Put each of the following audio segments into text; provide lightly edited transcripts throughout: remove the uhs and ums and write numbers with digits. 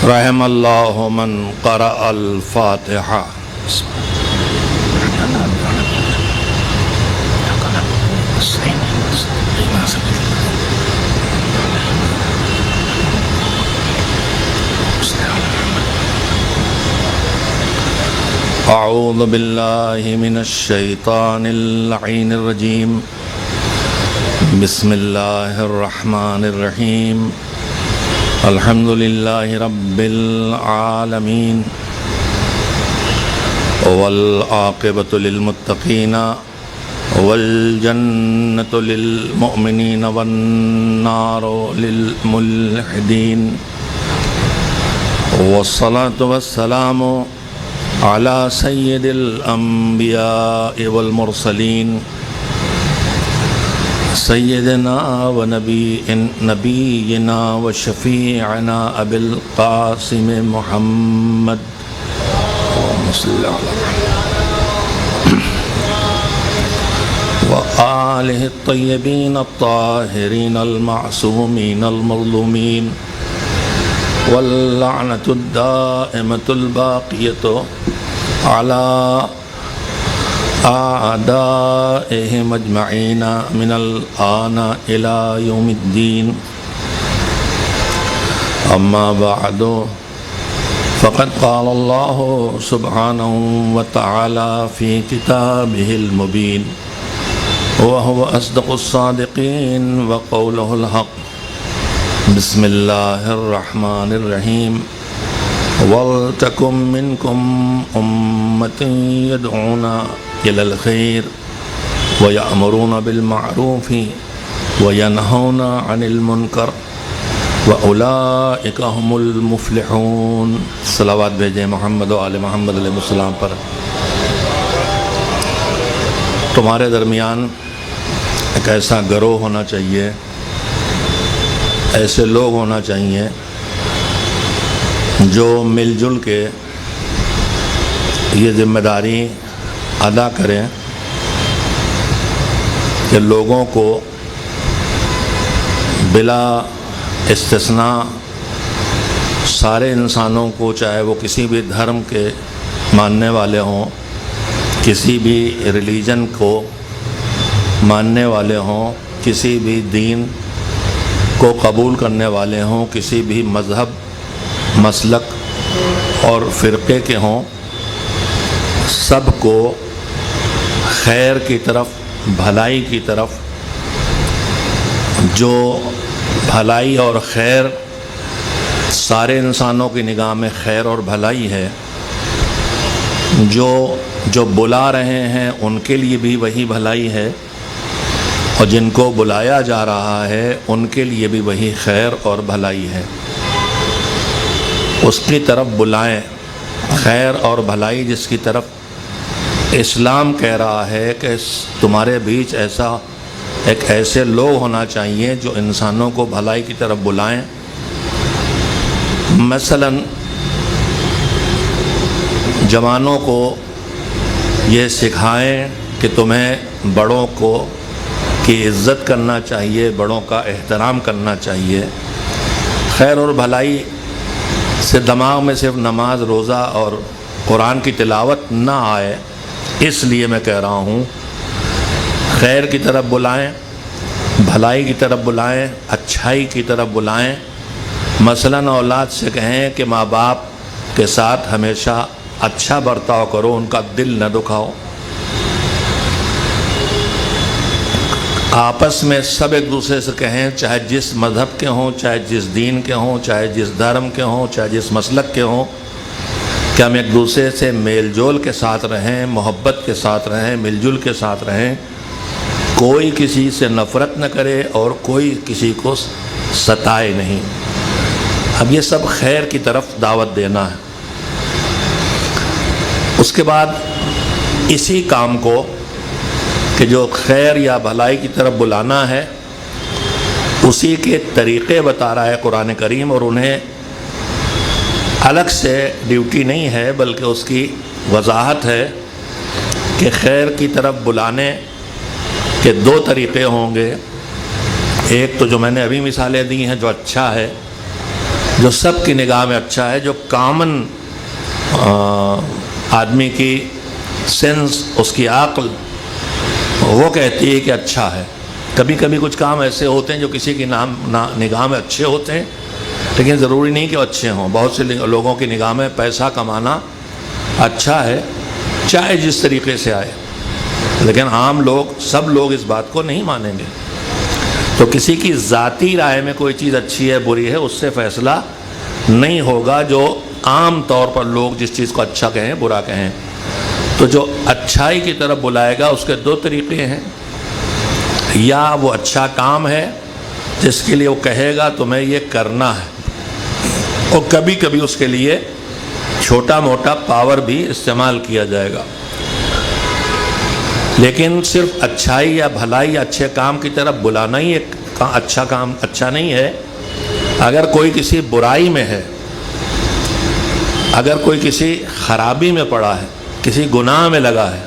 رحم اللہ من قرأ الفاتحہ. اعوذ باللہ من الشیطان اللعین الرجیم. بسم اللہ الرحمن الرحیم. الحمد للہ رب العالمین والعاقبۃ للمتقین والجنۃ للمؤمنین والنار للملحدین والصلاة والسلام علی سید الانبیاء والمرسلین سیدنا و نبینا و شفیعنا ابی القاسم محمد و آلہ الطیبین الطاہرین المعصومین المظلومین واللعنۃ الدائمۃ الباقیۃ علی اعدائهم اجمعین من الآن الى یوم الدین. اما بعد فقد قال اللہ سبحانہ وتعالی فی کتابہ المبین وهو اصدق الصادقین وقولہ الحق. بسم اللہ الرحمن الرحیم. وَلْتَكُن مِّنكُمْ أُمَّةٌ يَدْعُونَ إِلَى الْخَيْرِ وَيَأْمُرُونَ بِالْمَعْرُوفِ وَيَنْهَوْنَ عَنِ الْمُنكَرِ وَأُولَئِكَ هُمُ الْمُفْلِحُونَ. صلوات بھیجیں محمد و آل محمد علیہ السلام پر. تمہارے درمیان ایک ایسا گروہ ہونا چاہیے، ایسے لوگ ہونا چاہیے جو مل جل کے یہ ذمہ داری ادا کریں کہ لوگوں کو بلا استثناء سارے انسانوں کو، چاہے وہ کسی بھی دھرم کے ماننے والے ہوں، کسی بھی ریلیجن کو ماننے والے ہوں، کسی بھی دین کو قبول کرنے والے ہوں، کسی بھی مذہب، مسلک اور فرقے کے ہوں، سب کو خیر کی طرف، بھلائی کی طرف، جو بھلائی اور خیر سارے انسانوں کی نگاہ میں خیر اور بھلائی ہے، جو بلا رہے ہیں ان کے لیے بھی وہی بھلائی ہے، اور جن کو بلایا جا رہا ہے ان کے لیے بھی وہی خیر اور بھلائی ہے. اس کی طرف بلائیں. خیر اور بھلائی جس کی طرف اسلام کہہ رہا ہے کہ تمہارے بیچ ایسے لوگ ہونا چاہیے جو انسانوں کو بھلائی کی طرف بلائیں. مثلا جوانوں کو یہ سکھائیں کہ تمہیں بڑوں کی عزت کرنا چاہیے، بڑوں کا احترام کرنا چاہیے. خیر اور بھلائی سے دماغ میں صرف نماز، روزہ اور قرآن کی تلاوت نہ آئے، اس لیے میں کہہ رہا ہوں خیر کی طرف بلائیں، بھلائی کی طرف بلائیں، اچھائی کی طرف بلائیں. مثلاً اولاد سے کہیں کہ ماں باپ کے ساتھ ہمیشہ اچھا برتاؤ کرو، ان کا دل نہ دکھاؤ. آپس میں سب ایک دوسرے سے کہیں، چاہے جس مذہب کے ہوں، چاہے جس دین کے ہوں، چاہے جس دھرم کے ہوں، چاہے جس مسلک کے ہوں، کہ ہم ایک دوسرے سے میل جول کے ساتھ رہیں، محبت کے ساتھ رہیں، مل جل کے ساتھ رہیں. کوئی کسی سے نفرت نہ کرے اور کوئی کسی کو ستائے نہیں. اب یہ سب خیر کی طرف دعوت دینا ہے. اس کے بعد اسی کام کو کہ جو خیر یا بھلائی کی طرف بلانا ہے، اسی کے طریقے بتا رہا ہے قرآن کریم، اور انہیں الگ سے ڈیوٹی نہیں ہے بلکہ اس کی وضاحت ہے کہ خیر کی طرف بلانے کے دو طریقے ہوں گے. ایک تو جو میں نے ابھی مثالیں دی ہیں جو اچھا ہے، جو سب کی نگاہ میں اچھا ہے، جو کامن آدمی کی سینس، اس کی عقل وہ کہتی ہے کہ اچھا ہے۔ کبھی کبھی کچھ کام ایسے ہوتے ہیں جو کسی کی نگاہ میں اچھے ہوتے ہیں، لیکن ضروری نہیں کہ وہ اچھے ہوں۔ بہت سے لوگوں کی نگاہ میں پیسہ کمانا اچھا ہے، چاہے جس طریقے سے آئے، لیکن عام لوگ، سب لوگ اس بات کو نہیں مانیں گے۔ تو کسی کی ذاتی رائے میں کوئی چیز اچھی ہے بری ہے، اس سے فیصلہ نہیں ہوگا جو عام طور پر لوگ جس چیز کو اچھا کہیں برا کہیں۔ تو جو اچھائی کی طرف بلائے گا اس کے دو طریقے ہیں، یا وہ اچھا کام ہے جس کے لیے وہ کہے گا تمہیں یہ کرنا ہے، اور کبھی کبھی اس کے لیے چھوٹا موٹا پاور بھی استعمال کیا جائے گا۔ لیکن صرف اچھائی یا بھلائی یا اچھے کام کی طرف بلانا ہی ایک اچھا کام اچھا نہیں ہے۔ اگر کوئی کسی برائی میں ہے، اگر کوئی کسی خرابی میں پڑا ہے، کسی گناہ میں لگا ہے،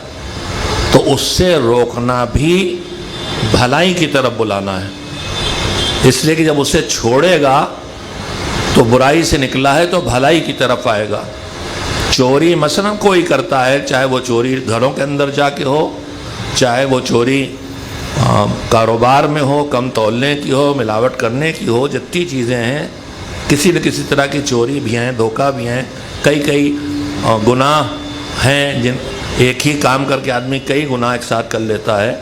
تو اس سے روکنا بھی بھلائی کی طرف بلانا ہے۔ اس لیے کہ جب اسے چھوڑے گا تو برائی سے نکلا ہے تو بھلائی کی طرف آئے گا۔ چوری مثلا کوئی کرتا ہے، چاہے وہ چوری گھروں کے اندر جا کے ہو، چاہے وہ چوری کاروبار میں ہو، کم تولنے کی ہو، ملاوٹ کرنے کی ہو، جتنی چیزیں ہیں کسی نہ کسی طرح کی چوری بھی ہیں، دھوکہ بھی ہیں، کئی گناہ ہیں جن ایک ہی کام کر کے آدمی کئی گناہ ایک ساتھ کر لیتا ہے۔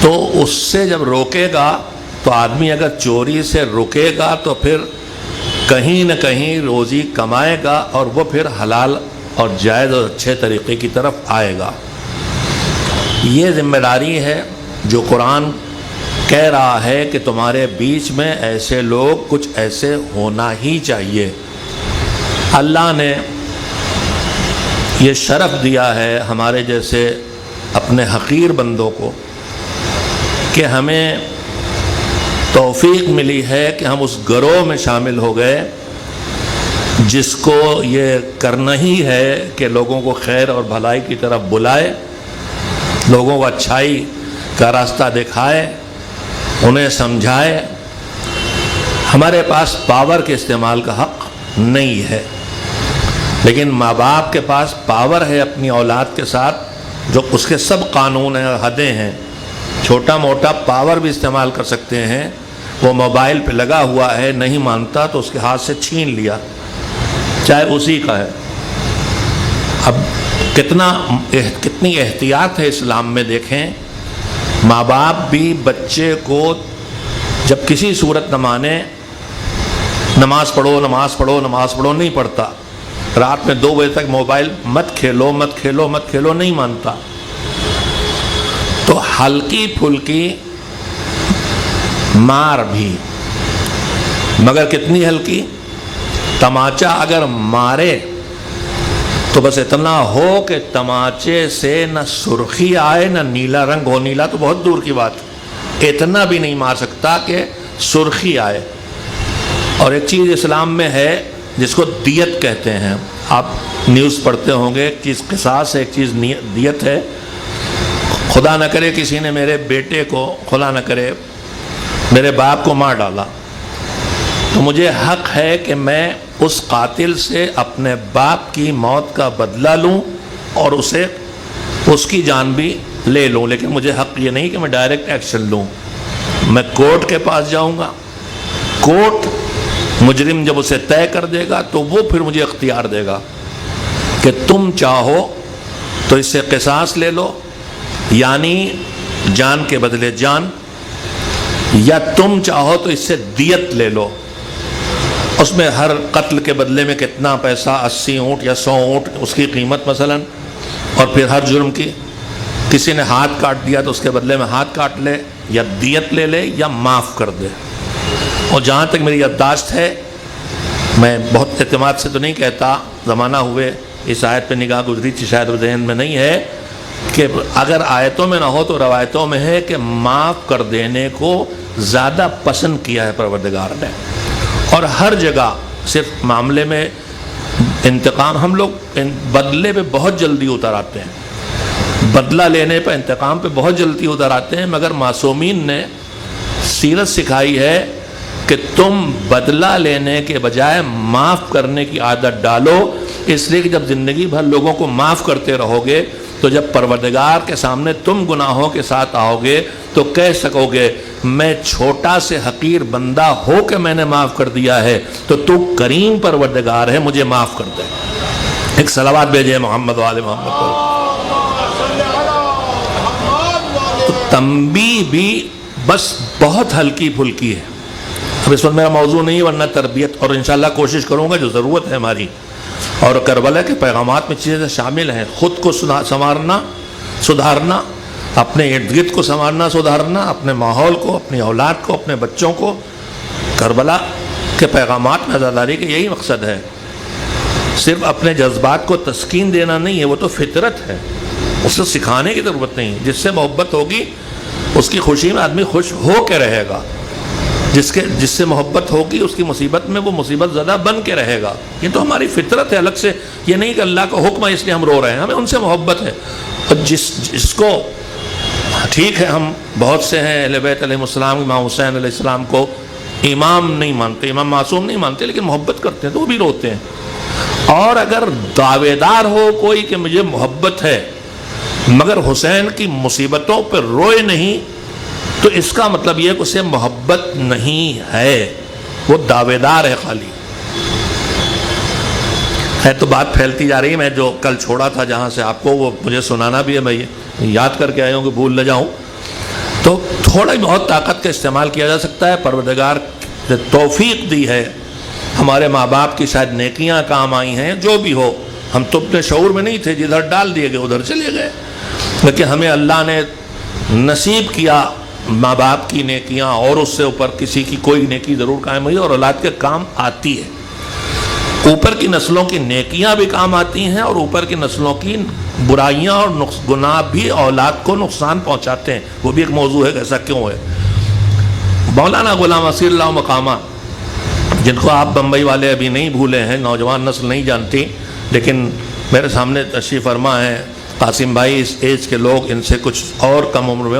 تو اس سے جب روکے گا تو آدمی اگر چوری سے رکے گا تو پھر کہیں نہ کہیں روزی کمائے گا، اور وہ پھر حلال اور جائز اور اچھے طریقے کی طرف آئے گا۔ یہ ذمہ داری ہے جو قرآن کہہ رہا ہے کہ تمہارے بیچ میں ایسے لوگ، کچھ ایسے ہونا ہی چاہیے۔ اللہ نے یہ شرف دیا ہے ہمارے جیسے اپنے حقیر بندوں کو کہ ہمیں توفیق ملی ہے کہ ہم اس گروہ میں شامل ہو گئے جس کو یہ کرنا ہی ہے کہ لوگوں کو خیر اور بھلائی کی طرف بلائے، لوگوں کو اچھائی کا راستہ دکھائے، انہیں سمجھائے۔ ہمارے پاس پاور کے استعمال کا حق نہیں ہے، لیکن ماں باپ کے پاس پاور ہے اپنی اولاد کے ساتھ، جو اس کے سب قانون ہیں اور حدیں ہیں۔ چھوٹا موٹا پاور بھی استعمال کر سکتے ہیں۔ وہ موبائل پہ لگا ہوا ہے، نہیں مانتا تو اس کے ہاتھ سے چھین لیا، چاہے اسی کا ہے۔ اب کتنی احتیاط ہے اسلام میں، دیکھیں ماں باپ بھی بچے کو جب کسی صورت نہ مانے، نماز پڑھو نماز پڑھو نماز پڑھو، نہیں پڑھتا، رات میں 2 بجے تک موبائل مت کھیلو مت کھیلو مت کھیلو، نہیں مانتا، تو ہلکی پھلکی مار بھی، مگر کتنی ہلکی، تماچا اگر مارے تو بس اتنا ہو کہ تماچے سے نہ سرخی آئے نہ نیلا رنگ ہو، نیلا تو بہت دور کی بات، اتنا بھی نہیں مار سکتا کہ سرخی آئے۔ اور ایک چیز اسلام میں ہے جس کو دیت کہتے ہیں، آپ نیوز پڑھتے ہوں گے، ایک چیز قصاص ہے، ایک چیز دیت ہے۔ خدا نہ کرے کسی نے میرے بیٹے کو، خدا نہ کرے میرے باپ کو مار ڈالا، تو مجھے حق ہے کہ میں اس قاتل سے اپنے باپ کی موت کا بدلہ لوں اور اس کی جان بھی لے لوں، لیکن مجھے حق یہ نہیں کہ میں ڈائریکٹ ایکشن لوں۔ میں کورٹ کے پاس جاؤں گا، کورٹ مجرم جب اسے طے کر دے گا تو وہ پھر مجھے اختیار دے گا کہ تم چاہو تو اس سے قصاص لے لو، یعنی جان کے بدلے جان، یا تم چاہو تو اس سے دیت لے لو۔ اس میں ہر قتل کے بدلے میں کتنا پیسہ، 80 اونٹ یا 100 اونٹ اس کی قیمت مثلا، اور پھر ہر جرم کی کسی نے ہاتھ کاٹ دیا تو اس کے بدلے میں ہاتھ کاٹ لے، یا دیت لے لے یا معاف کر دے۔ اور جہاں تک میری یادداشت ہے، میں بہت اعتماد سے تو نہیں کہتا، زمانہ ہوئے اس آیت پہ نگاہ گزری تھی، شاید وہ ذہن میں نہیں ہے، کہ اگر آیتوں میں نہ ہو تو روایتوں میں ہے کہ معاف کر دینے کو زیادہ پسند کیا ہے پروردگار نے۔ اور ہر جگہ صرف معاملے میں انتقام، ہم لوگ بدلے پہ بہت جلدی اتر آتے ہیں، بدلہ لینے پہ، انتقام پہ بہت جلدی اتر آتے ہیں، مگر معصومین نے سیرت سکھائی ہے کہ تم بدلہ لینے کے بجائے معاف کرنے کی عادت ڈالو، اس لیے کہ جب زندگی بھر لوگوں کو معاف کرتے رہو گے تو جب پروردگار کے سامنے تم گناہوں کے ساتھ آؤ گے تو کہہ سکو گے میں چھوٹا سے حقیر بندہ ہو کے میں نے معاف کر دیا ہے، تو تو کریم پروردگار ہے، مجھے معاف کر دے۔ ایک صلوات بھیجے محمد وآل محمد پر۔ تو تنبیہ بھی بس بہت ہلکی پھلکی ہے، اب اس وقت میرا موضوع نہیں، ورنہ تربیت، اور انشاءاللہ کوشش کروں گا جو ضرورت ہے ہماری، اور کربلا کے پیغامات میں چیزیں شامل ہیں، خود کو سنوارنا، سدھارنا، اپنے ارد گرد کو سنوارنا، سدھارنا، اپنے ماحول کو، اپنی اولاد کو، اپنے بچوں کو۔ کربلا کے پیغامات میں عزاداری کا یہی مقصد ہے، صرف اپنے جذبات کو تسکین دینا نہیں ہے، وہ تو فطرت ہے، اسے سکھانے کی ضرورت نہیں۔ جس سے محبت ہوگی اس کی خوشی میں آدمی خوش ہو کے رہے گا، جس سے محبت ہوگی اس کی مصیبت میں وہ مصیبت زدہ بن کے رہے گا۔ یہ تو ہماری فطرت ہے، الگ سے یہ نہیں کہ اللہ کا حکم ہے اس لیے ہم رو رہے ہیں، ہمیں ان سے محبت ہے۔ اور جس کو ٹھیک ہے، ہم بہت سے ہیں اہل بیت علیہ السلام، امام حسین علیہ السلام کو امام نہیں مانتے، امام معصوم نہیں مانتے، لیکن محبت کرتے ہیں تو وہ بھی روتے ہیں۔ اور اگر دعوے دار ہو کوئی کہ مجھے محبت ہے مگر حسین کی مصیبتوں پر روئے نہیں، تو اس کا مطلب یہ کہ اسے محبت نہیں ہے، وہ دعوے دار ہے خالی ہے۔ تو بات پھیلتی جا رہی ہے، میں جو کل چھوڑا تھا جہاں سے آپ کو وہ مجھے سنانا بھی ہے، میں یاد کر کے آیا ہوں کہ بھول نہ جاؤں۔ تو تھوڑا ہی بہت طاقت کا استعمال کیا جا سکتا ہے، پروردگار نے توفیق دی ہے، ہمارے ماں باپ کی شاید نیکیاں کام آئی ہیں، جو بھی ہو، ہم تو اپنے شعور میں نہیں تھے، جدھر ڈال دیے گئے ادھر چلے گئے، لیکن ہمیں اللہ نے نصیب کیا ماں باپ کی نیکیاں، اور اس سے اوپر کسی کی کوئی نیکی ضرور قائم ہوئی اور اولاد کے کام آتی ہے۔ اوپر کی نسلوں کی نیکیاں بھی کام آتی ہیں، اور اوپر کی نسلوں کی برائیاں اور گناہ بھی اولاد کو نقصان پہنچاتے ہیں، وہ بھی ایک موضوع ہے کہ ایسا کیوں ہے۔ مولانا غلام اصیل اللہ مقامہ، جن کو آپ بمبئی والے ابھی نہیں بھولے ہیں، نوجوان نسل نہیں جانتی، لیکن میرے سامنے تشریف فرما ہیں قاسم بھائی، اس ایج کے لوگ، ان سے کچھ اور کم عمر میں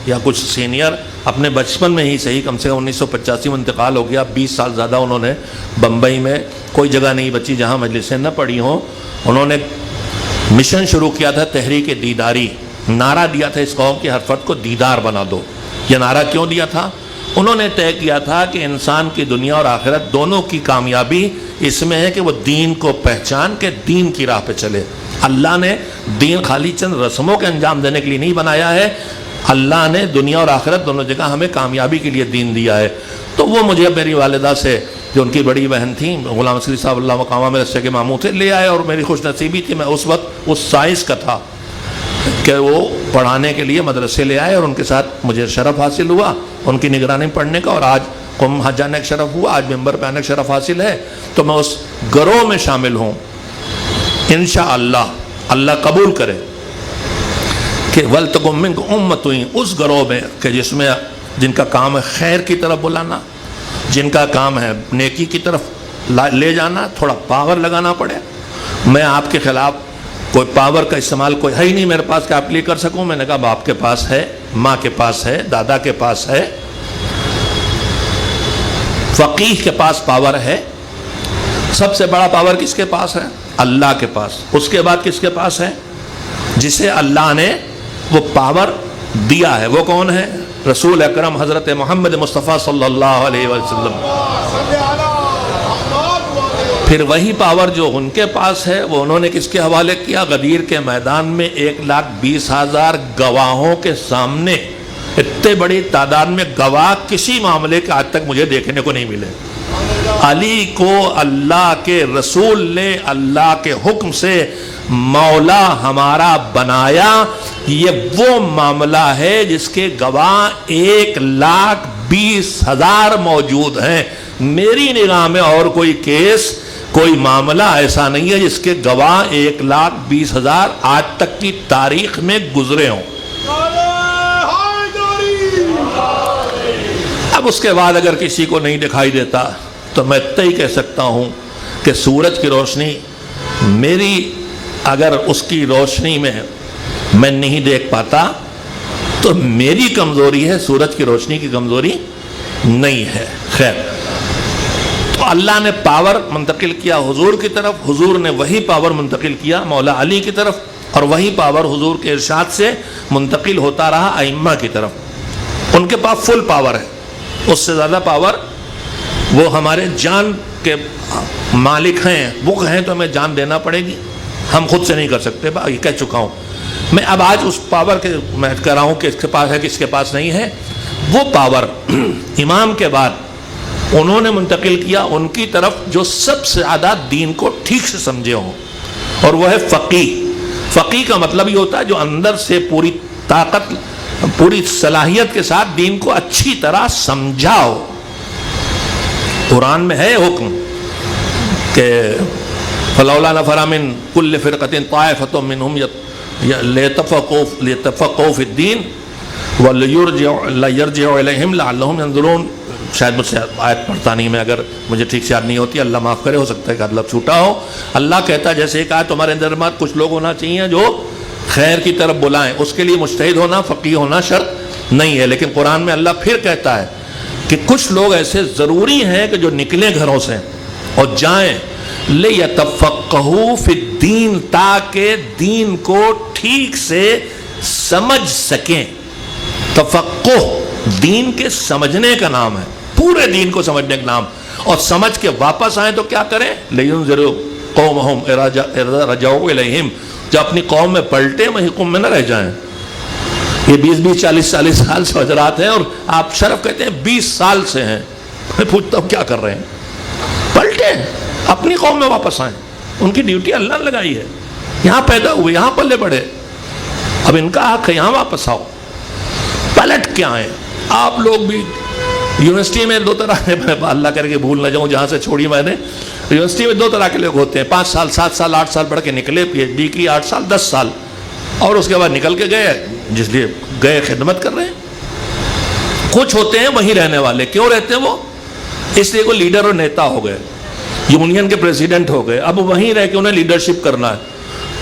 یا کچھ سینئر، اپنے بچپن میں ہی صحیح، کم سے کم 1985 میں انتقال ہو گیا، 20 سال زیادہ انہوں نے بمبئی میں کوئی جگہ نہیں بچی جہاں مجلسیں نہ پڑھی ہوں، انہوں نے مشن شروع کیا تھا تحریک دیداری، نعرہ دیا تھا اس قوم کے ہر فرد کو دیدار بنا دو۔ یہ نعرہ کیوں دیا تھا؟ انہوں نے طے کیا تھا کہ انسان کی دنیا اور آخرت دونوں کی کامیابی اس میں ہے کہ وہ دین کو پہچان کے دین کی راہ پہ چلے۔ اللہ نے دین خالی چند رسموں کے انجام دینے کے لیے نہیں بنایا ہے، اللہ نے دنیا اور آخرت دونوں جگہ ہمیں کامیابی کے لیے دین دیا ہے۔ تو وہ مجھے میری والدہ سے، جو ان کی بڑی بہن تھیں، غلام اصلی صاحب اللہ مقامہ میں رسے کے ماموں تھے، لے آئے، اور میری خوش نصیبی تھی، میں اس وقت اس سائنس کا تھا کہ وہ پڑھانے کے لیے مدرسے لے آئے، اور ان کے ساتھ مجھے شرف حاصل ہوا ان کی نگرانی پڑھنے کا، اور آج قم حج جانے کا شرف ہوا، آج ممبر پہ آنے کا شرف حاصل ہے۔ تو میں اس گروہ میں شامل ہوں، انشاءاللہ اللہ قبول کرے کہ وَلْتَكُن مِّنكُمْ أُمَّةٌ، اس گروہ میں کہ جن کا کام ہے خیر کی طرف بلانا، جن کا کام ہے نیکی کی طرف لے جانا، تھوڑا پاور لگانا پڑے۔ میں آپ کے خلاف کوئی پاور کا استعمال کوئی ہے ہی نہیں میرے پاس کہ آپ کے لیے کر سکوں۔ میں نے کہا باپ کے پاس ہے، ماں کے پاس ہے، دادا کے پاس ہے، فقیہ کے پاس پاور ہے۔ سب سے بڑا پاور کس کے پاس ہے؟ اللہ کے پاس۔ اس کے بعد کس کے پاس ہے؟ جسے اللہ نے وہ پاور دیا ہے، وہ کون ہے؟ رسول اکرم حضرت محمد مصطفیٰ صلی اللہ علیہ وسلم۔ پھر وہی پاور جو ان کے پاس ہے وہ انہوں نے کس کے حوالے کیا؟ غدیر کے میدان میں 1,20,000 گواہوں کے سامنے، اتنے بڑی تعداد میں گواہ کسی معاملے کے آج تک مجھے دیکھنے کو نہیں ملے۔ علی کو اللہ کے رسول نے اللہ کے حکم سے مولا ہمارا بنایا، یہ وہ معاملہ ہے جس کے گواہ 1,20,000 موجود ہیں۔ میری نگاہ میں اور کوئی کیس، کوئی معاملہ ایسا نہیں ہے جس کے گواہ 1,20,000 آج تک کی تاریخ میں گزرے ہوں۔ اب اس کے بعد اگر کسی کو نہیں دکھائی دیتا تو میں اتنا ہی کہہ سکتا ہوں کہ سورج کی روشنی میری، اگر اس کی روشنی میں میں نہیں دیکھ پاتا تو میری کمزوری ہے، سورج کی روشنی کی کمزوری نہیں ہے۔ خیر، اللہ نے پاور منتقل کیا حضور کی طرف، حضور نے وہی پاور منتقل کیا مولا علی کی طرف، اور وہی پاور حضور کے ارشاد سے منتقل ہوتا رہا ائمہ کی طرف۔ ان کے پاس فل پاور ہے، اس سے زیادہ پاور وہ ہمارے جان کے مالک ہیں، وہ کہیں تو ہمیں جان دینا پڑے گی، ہم خود سے نہیں کر سکتے، یہ کہہ چکا ہوں میں۔ اب آج اس پاور کے میں کہہ رہا ہوں کہ اس کے پاس ہے کس کے پاس نہیں ہے، وہ پاور امام کے بعد انہوں نے منتقل کیا ان کی طرف جو سب سے زیادہ دین کو ٹھیک سے سمجھے ہوں، اور وہ ہے فقیہ۔ فقیہ کا مطلب یہ ہوتا ہے جو اندر سے پوری طاقت، پوری صلاحیت کے ساتھ دین کو اچھی طرح سمجھاؤ۔ قرآن میں ہے حکم کہ فلولا نفر من کل فرقۃ طائفۃ منہم لیتفقہوا فی الدین ولیرجعوا الیہم لعلہم ینظرون۔ شاید مجھ سے آیت پڑھتا نہیں میں، اگر مجھے ٹھیک سے یاد نہیں ہوتی اللہ معاف کرے، ہو سکتا ہے کہ مطلب چھوٹا ہو۔ اللہ کہتا ہے جیسے ایک آیت تمہارے اندر کچھ لوگ ہونا چاہیے جو خیر کی طرف بلائیں، اس کے لیے مجتہد ہونا، فقیہ ہونا شرط نہیں ہے، لیکن قرآن میں اللہ پھر کہتا ہے کہ کچھ لوگ ایسے ضروری ہیں کہ جو نکلیں گھروں سے اور جائیں لِيَتَفَقَّهُوا فِي الدِّينِ، تاکہ دین کو ٹھیک سے سمجھ سکیں۔ تفقہ دین کے سمجھنے کا نام ہے، پورے دین کو سمجھنے کا نام، اور سمجھ کے واپس آئیں تو کیا کریں؟ لِيُنذِرُوا قَوْمَهُمْ إِذَا رَجَعُوا إِلَيْهِمْ، جو اپنی قوم میں پلٹے وہیں قوم میں نہ رہ جائیں۔ یہ 20 40 سال سے حضرات ہیں، اور آپ شرف کہتے ہیں 20 سال سے ہیں، میں پوچھتا ہوں کیا کر رہے ہیں؟ پلٹے اپنی قوم میں واپس آئیں، ان کی ڈیوٹی اللہ نے لگائی ہے، یہاں پیدا ہوئے، یہاں پلے بڑھے، اب ان کا حق ہے یہاں واپس آؤ، پلٹ کے آئیں۔ آپ لوگ بھی یونیورسٹی میں 2 طرح کے، اللہ کر کے بھول نہ جاؤں جہاں سے چھوڑی میں نے، یونیورسٹی میں 2 طرح کے لوگ ہوتے ہیں، 5 سال 7 سال 8 سال پڑھ کے نکلے، پی ایچ ڈی کی 8 سال 10 سال، اور اس کے بعد نکل کے گئے، جس لیے گئے خدمت کر رہے ہیں۔ کچھ ہوتے ہیں وہیں رہنے والے، کیوں رہتے ہیں وہ؟ اس لیے کوئی لیڈر اور نیتا ہو گئے، یونین کے پریزیڈنٹ ہو گئے، اب وہیں رہ کے انہیں لیڈرشپ کرنا ہے،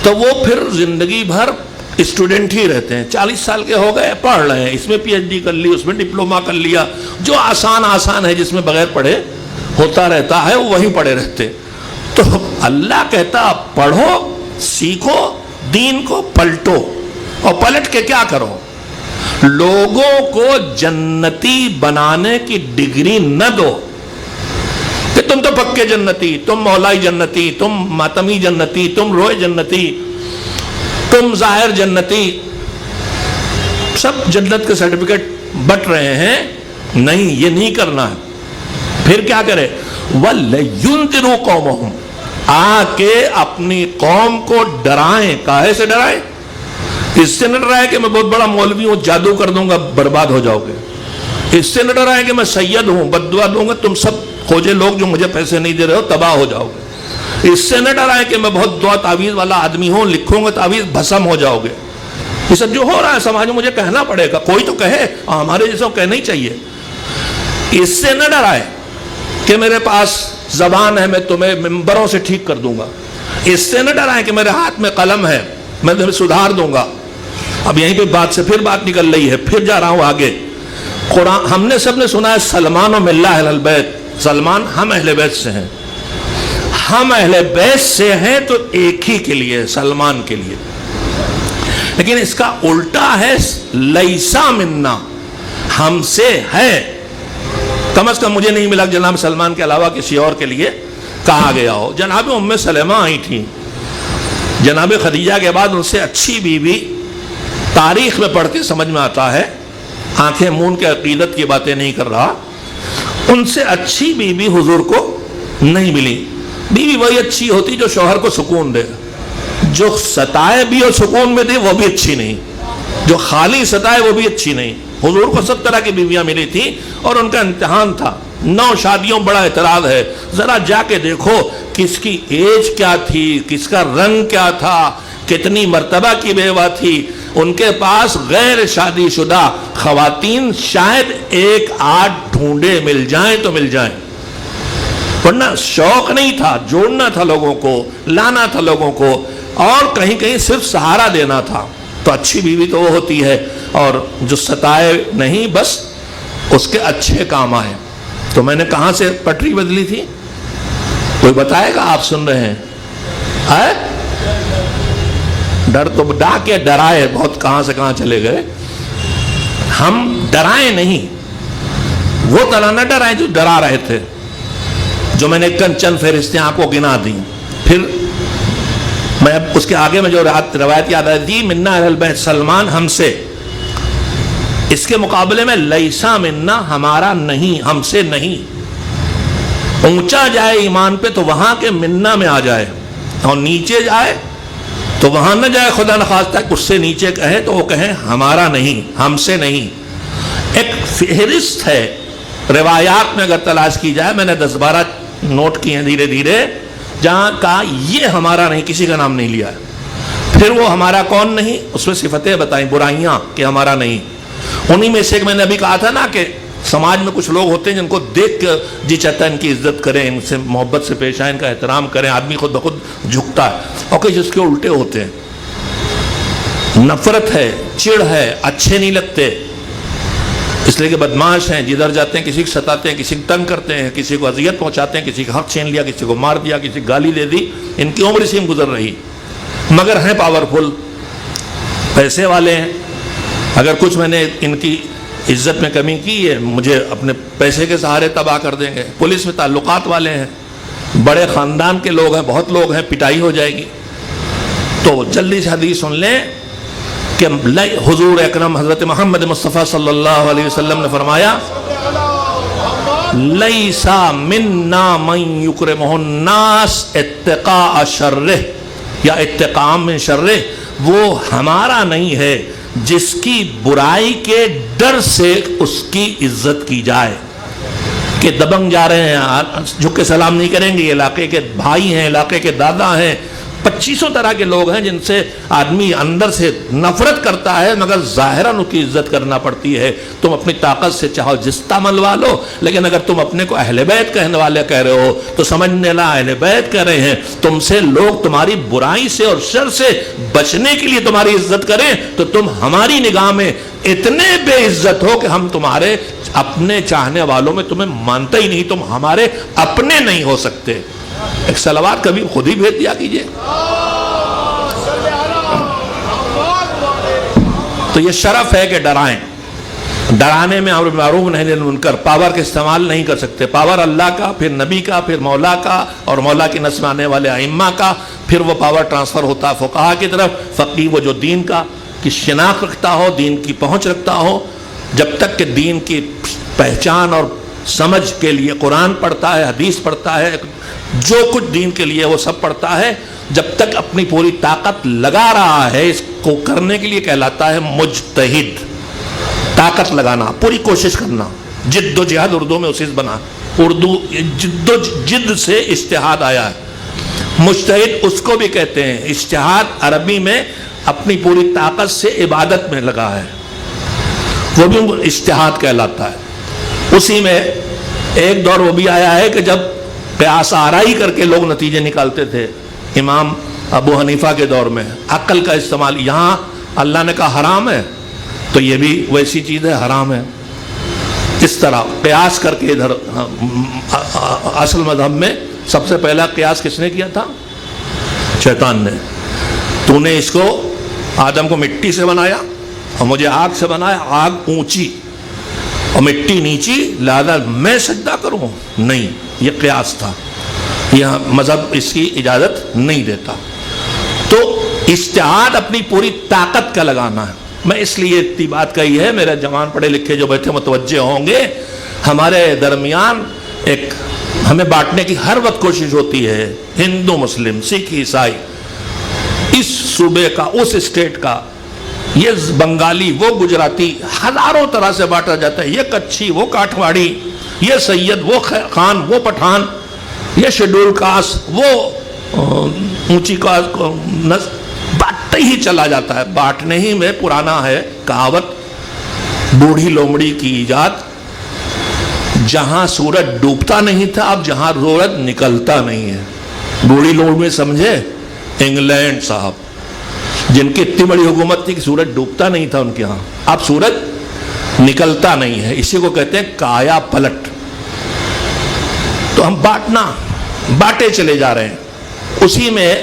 تو وہ پھر زندگی بھر اسٹوڈنٹ ہی رہتے ہیں۔ 40 سال کے ہو گئے، پڑھ رہے ہیں، اس میں پی ایچ ڈی کر لی، اس میں ڈپلوما کر لیا، جو آسان ہے جس میں بغیر پڑھے ہوتا رہتا ہے وہ وہیں پڑھے رہتے۔ تو اللہ کہتا پڑھو، سیکھو، دین کو پلٹو، اور پلٹ کے کیا کرو؟ لوگوں کو جنتی بنانے کی ڈگری نہ دو کہ تم تو پکے جنتی، تم مولائی جنتی، تم ماتمی جنتی، تم روئے جنتی، تم ظاہر جنتی، سب جنت کے سرٹیفکیٹ بٹ رہے ہیں۔ نہیں، یہ نہیں کرنا ہے۔ پھر کیا کرے؟ وَلَيُنذِرُوا قَوْمَهُمْ، آ کے اپنی قوم کو ڈرائیں۔ کاہے سے ڈرائیں؟ اس سے نہ ڈرائیں کہ میں بہت بڑا مولوی ہوں، جادو کر دوں گا برباد ہو جاؤ گے۔ اس سے نہ ڈرائیں کہ میں سید ہوں، بددعا دوں گا تم سب کھوجے لوگ جو مجھے پیسے نہیں دے رہے ہو تباہ ہو جاؤ گے۔ اس سے نہ ڈرائیں کہ میں بہت دعا تعویذ والا آدمی ہوں، لکھوں گا تعویذ بھسم ہو جاؤ گے۔ یہ سب جو ہو رہا ہے سماج میں مجھے کہنا پڑے گا، کوئی تو کہے، ہمارے جیسے کہنا ہی چاہیے۔ اس سے نہ ڈرائے کہ میرے پاس زبان ہے، میں تمہیں ممبروں سے ٹھیک کر دوں گا۔ اس سے نہ ڈرائیں کہ میرے ہاتھ میں قلم ہے، میں تمہیں سدھار دوں گا۔ اب یہیں پہ بات سے پھر بات نکل رہی ہے، پھر جا رہا ہوں آگے۔ قرآن ہم نے سب نے سنا ہے سلمان و ملہ اہل البیت، سلمان ہم اہل بیت سے ہیں، ہم اہل بیت سے ہیں تو ایک ہی کے لیے، سلمان کے لیے۔ لیکن اس کا الٹا ہے لیسا منا، ہم سے ہے۔ کم از کم مجھے نہیں ملا جناب سلمان کے علاوہ کسی اور کے لیے کہا گیا ہو۔ جناب ام سلمہ آئی تھی، جناب خدیجہ کے بعد ان سے اچھی بیوی تاریخ میں پڑھ کے سمجھ میں آتا ہے، آنکھیں مون کے عقیدت کی باتیں نہیں کر رہا، ان سے اچھی بیوی حضور کو نہیں ملی۔ بیوی وہی اچھی ہوتی جو شوہر کو سکون دے، جو ستائے بھی اور سکون میں دے وہ بھی اچھی نہیں، جو خالی ستائے وہ بھی اچھی نہیں۔ حضور کو سب طرح کی بیویاں ملی تھی اور ان کا امتحان تھا۔ 9 شادیوں بڑا اعتراض ہے، ذرا جا کے دیکھو کس کی ایج کیا تھی، کس کا رنگ کیا تھا، کتنی مرتبہ کی بیوہ تھی۔ ان کے پاس غیر شادی شدہ خواتین شاید 1-8 ڈھونڈے مل جائیں تو مل جائیں، ورنہ شوق نہیں تھا، جوڑنا تھا لوگوں کو، لانا تھا لوگوں کو، اور کہیں کہیں صرف سہارا دینا تھا۔ تو اچھی بیوی تو وہ ہوتی ہے اور جو ستائے نہیں، بس اس کے اچھے کام آئے۔ تو میں نے کہاں سے پٹری بدلی تھی؟ کوئی بتائے گا؟ آپ سن رہے ہیں ڈر تو ڈا کے ڈرائے بہت، کہاں سے کہاں چلے گئے. ہم ڈرائے نہیں، وہ طرح نہ ڈرائے جو ڈرا رہے تھے، جو میں نے چند فہرستیں آپ کو گنا دی. پھر میں اس کے آگے میں جو روایت یاد آئی تھی، منا اہل بیت سلمان، ہم سے، اس کے مقابلے میں لیسا منا، ہمارا نہیں، ہم سے نہیں. اونچا جائے ایمان پہ تو وہاں کے منا میں آ جائے، اور نیچے جائے تو وہاں نہ جائے، خدا نخواستہ اس سے نیچے کہے تو وہ کہیں ہمارا نہیں، ہم سے نہیں. ایک فہرست ہے روایات میں، اگر تلاش کی جائے، میں نے 10-12 نوٹ کیے ہیں دھیرے دھیرے، جہاں کہا یہ ہمارا نہیں، کسی کا نام نہیں لیا ہے. پھر وہ ہمارا کون نہیں، اس میں صفتیں بتائیں، برائیاں کہ ہمارا نہیں. انہی میں سے ایک میں نے ابھی کہا تھا نا کہ سماج میں کچھ لوگ ہوتے ہیں جن کو دیکھ کے جی چاہتا ہے ان کی عزت کریں، ان سے محبت سے پیش آئیں، ان کا احترام کریں، آدمی خود بخود جھکتا ہے. اور کچھ اس کے الٹے ہوتے ہیں، نفرت ہے، چڑ ہے، اچھے نہیں لگتے، اس لیے کہ بدماش ہیں، جدھر جاتے ہیں کسی کو ستاتے ہیں، کسی کو تنگ کرتے ہیں، کسی کو اذیت پہنچاتے ہیں، کسی کا حق چھین لیا، کسی کو مار دیا، کسی کو گالی دے دی. ان کی عمر اسی میں گزر رہی، مگر ہیں پاورفل، پیسے والے ہیں. اگر کچھ میں نے ان کی عزت میں کمی کی ہے، مجھے اپنے پیسے کے سہارے تباہ کر دیں گے. پولیس میں تعلقات والے ہیں، بڑے خاندان کے لوگ ہیں، بہت لوگ ہیں، پٹائی ہو جائے گی. تو جلدی سے حدیث سن لیں کہ حضور اکرم حضرت محمد مصطفیٰ صلی اللہ علیہ وسلم نے فرمایا، لیسا منا من یکرمہ الناس اتقاء شرہ، یا اتقاء من شرہ، وہ ہمارا نہیں ہے جس کی برائی کے ڈر سے اس کی عزت کی جائے. کہ دبنگ جا رہے ہیں، جھک کے سلام نہیں کریں گے، علاقے کے بھائی ہیں، علاقے کے دادا ہیں، 2500 طرح کے لوگ ہیں جن سے آدمی اندر سے نفرت کرتا ہے، مگر ظاہراً ان کی عزت کرنا پڑتی ہے. تم اپنی طاقت سے چاہو جستا منوا لو، لیکن اگر تم اپنے کو اہل بیت کہنے والے کہہ رہے ہو تو سمجھنے لا اہل بیت کہہ رہے ہیں. تم سے لوگ تمہاری برائی سے اور شر سے بچنے کے لیے تمہاری عزت کریں تو تم ہماری نگاہ میں اتنے بے عزت ہو کہ ہم تمہارے اپنے چاہنے والوں میں تمہیں مانتا ہی نہیں، تم ہمارے اپنے نہیں ہو سکتے. ایک صلوات کبھی خود ہی بھیج دیا کیجئے. تو یہ شرف ہے کہ ڈرائیں. ڈرانے میں امر بالمعروف نہی عن المنکر، پاور کا استعمال نہیں کر سکتے. پاور اللہ کا، پھر نبی کا، پھر مولا کا، اور مولا کی نسل میں آنے والے ائمہ کا. پھر وہ پاور ٹرانسفر ہوتا فقہا کی طرف. فقیہ وہ جو دین کا کی شناخت رکھتا ہو، دین کی پہنچ رکھتا ہو. جب تک کہ دین کی پہچان اور سمجھ کے لیے قرآن پڑھتا ہے، حدیث پڑھتا ہے، جو کچھ دین کے لیے وہ سب پڑھتا ہے، جب تک اپنی پوری طاقت لگا رہا ہے اس کو کرنے کے لیے کہلاتا ہے مجتہد. طاقت لگانا، پوری کوشش کرنا، جد و جہاد اردو میں اسے بنا، اردو جد و جد سے اجتہاد آیا ہے. مجتہد اس کو بھی کہتے ہیں. اجتہاد عربی میں اپنی پوری طاقت سے عبادت میں لگا ہے، وہ بھی اجتہاد کہلاتا ہے. اسی میں ایک دور وہ بھی آیا ہے کہ جب قیاس آرائی کر کے لوگ نتیجے نکالتے تھے. امام ابو حنیفہ کے دور میں عقل کا استعمال، یہاں اللہ نے کہا حرام ہے تو یہ بھی ویسی چیز ہے، حرام ہے. اس طرح قیاس کر کے ادھر اصل مذہب میں سب سے پہلا قیاس کس نے کیا تھا؟ شیطان نے. تو نے اس کو، آدم کو مٹی سے بنایا اور مجھے آگ سے بنایا. آگ اونچی اور مٹی نیچی، لہذا میں سجدہ کروں؟ نہیں، یہ قیاس تھا. یہ مذہب اس کی اجازت نہیں دیتا. تو اجتہاد اپنی پوری طاقت کا لگانا ہے. میں اس لیے اتنی بات کہی ہے، میرے جوان پڑھے لکھے جو بیٹھے متوجہ ہوں گے، ہمارے درمیان ایک ہمیں بانٹنے کی ہر وقت کوشش ہوتی ہے، ہندو مسلم سکھ عیسائی، اس صوبے کا، اس اسٹیٹ کا، یہ بنگالی وہ گجراتی، ہزاروں طرح سے بانٹا جاتا ہے. یہ کچھی وہ کاٹھواڑی، یہ سید وہ خان وہ پٹھان، یہ شیڈول کاسٹ وہ اونچی کاسٹ، بانٹتے ہی چلا جاتا ہے. بانٹنے ہی میں پرانا ہے کہاوت، بوڑھی لومڑی کی ایجاد. جہاں سورج ڈوبتا نہیں تھا اب جہاں سورج نکلتا نہیں ہے. بوڑھی لومڑی سمجھے؟ انگلینڈ صاحب، جن کی اتنی بڑی حکومت تھی کہ سورج ڈوبتا نہیں تھا ان کے ہاں، اب سورج نکلتا نہیں ہے. اسی کو کہتے ہیں کایا پلٹ. تو ہم بانٹنا، بانٹے چلے جا رہے ہیں. اسی میں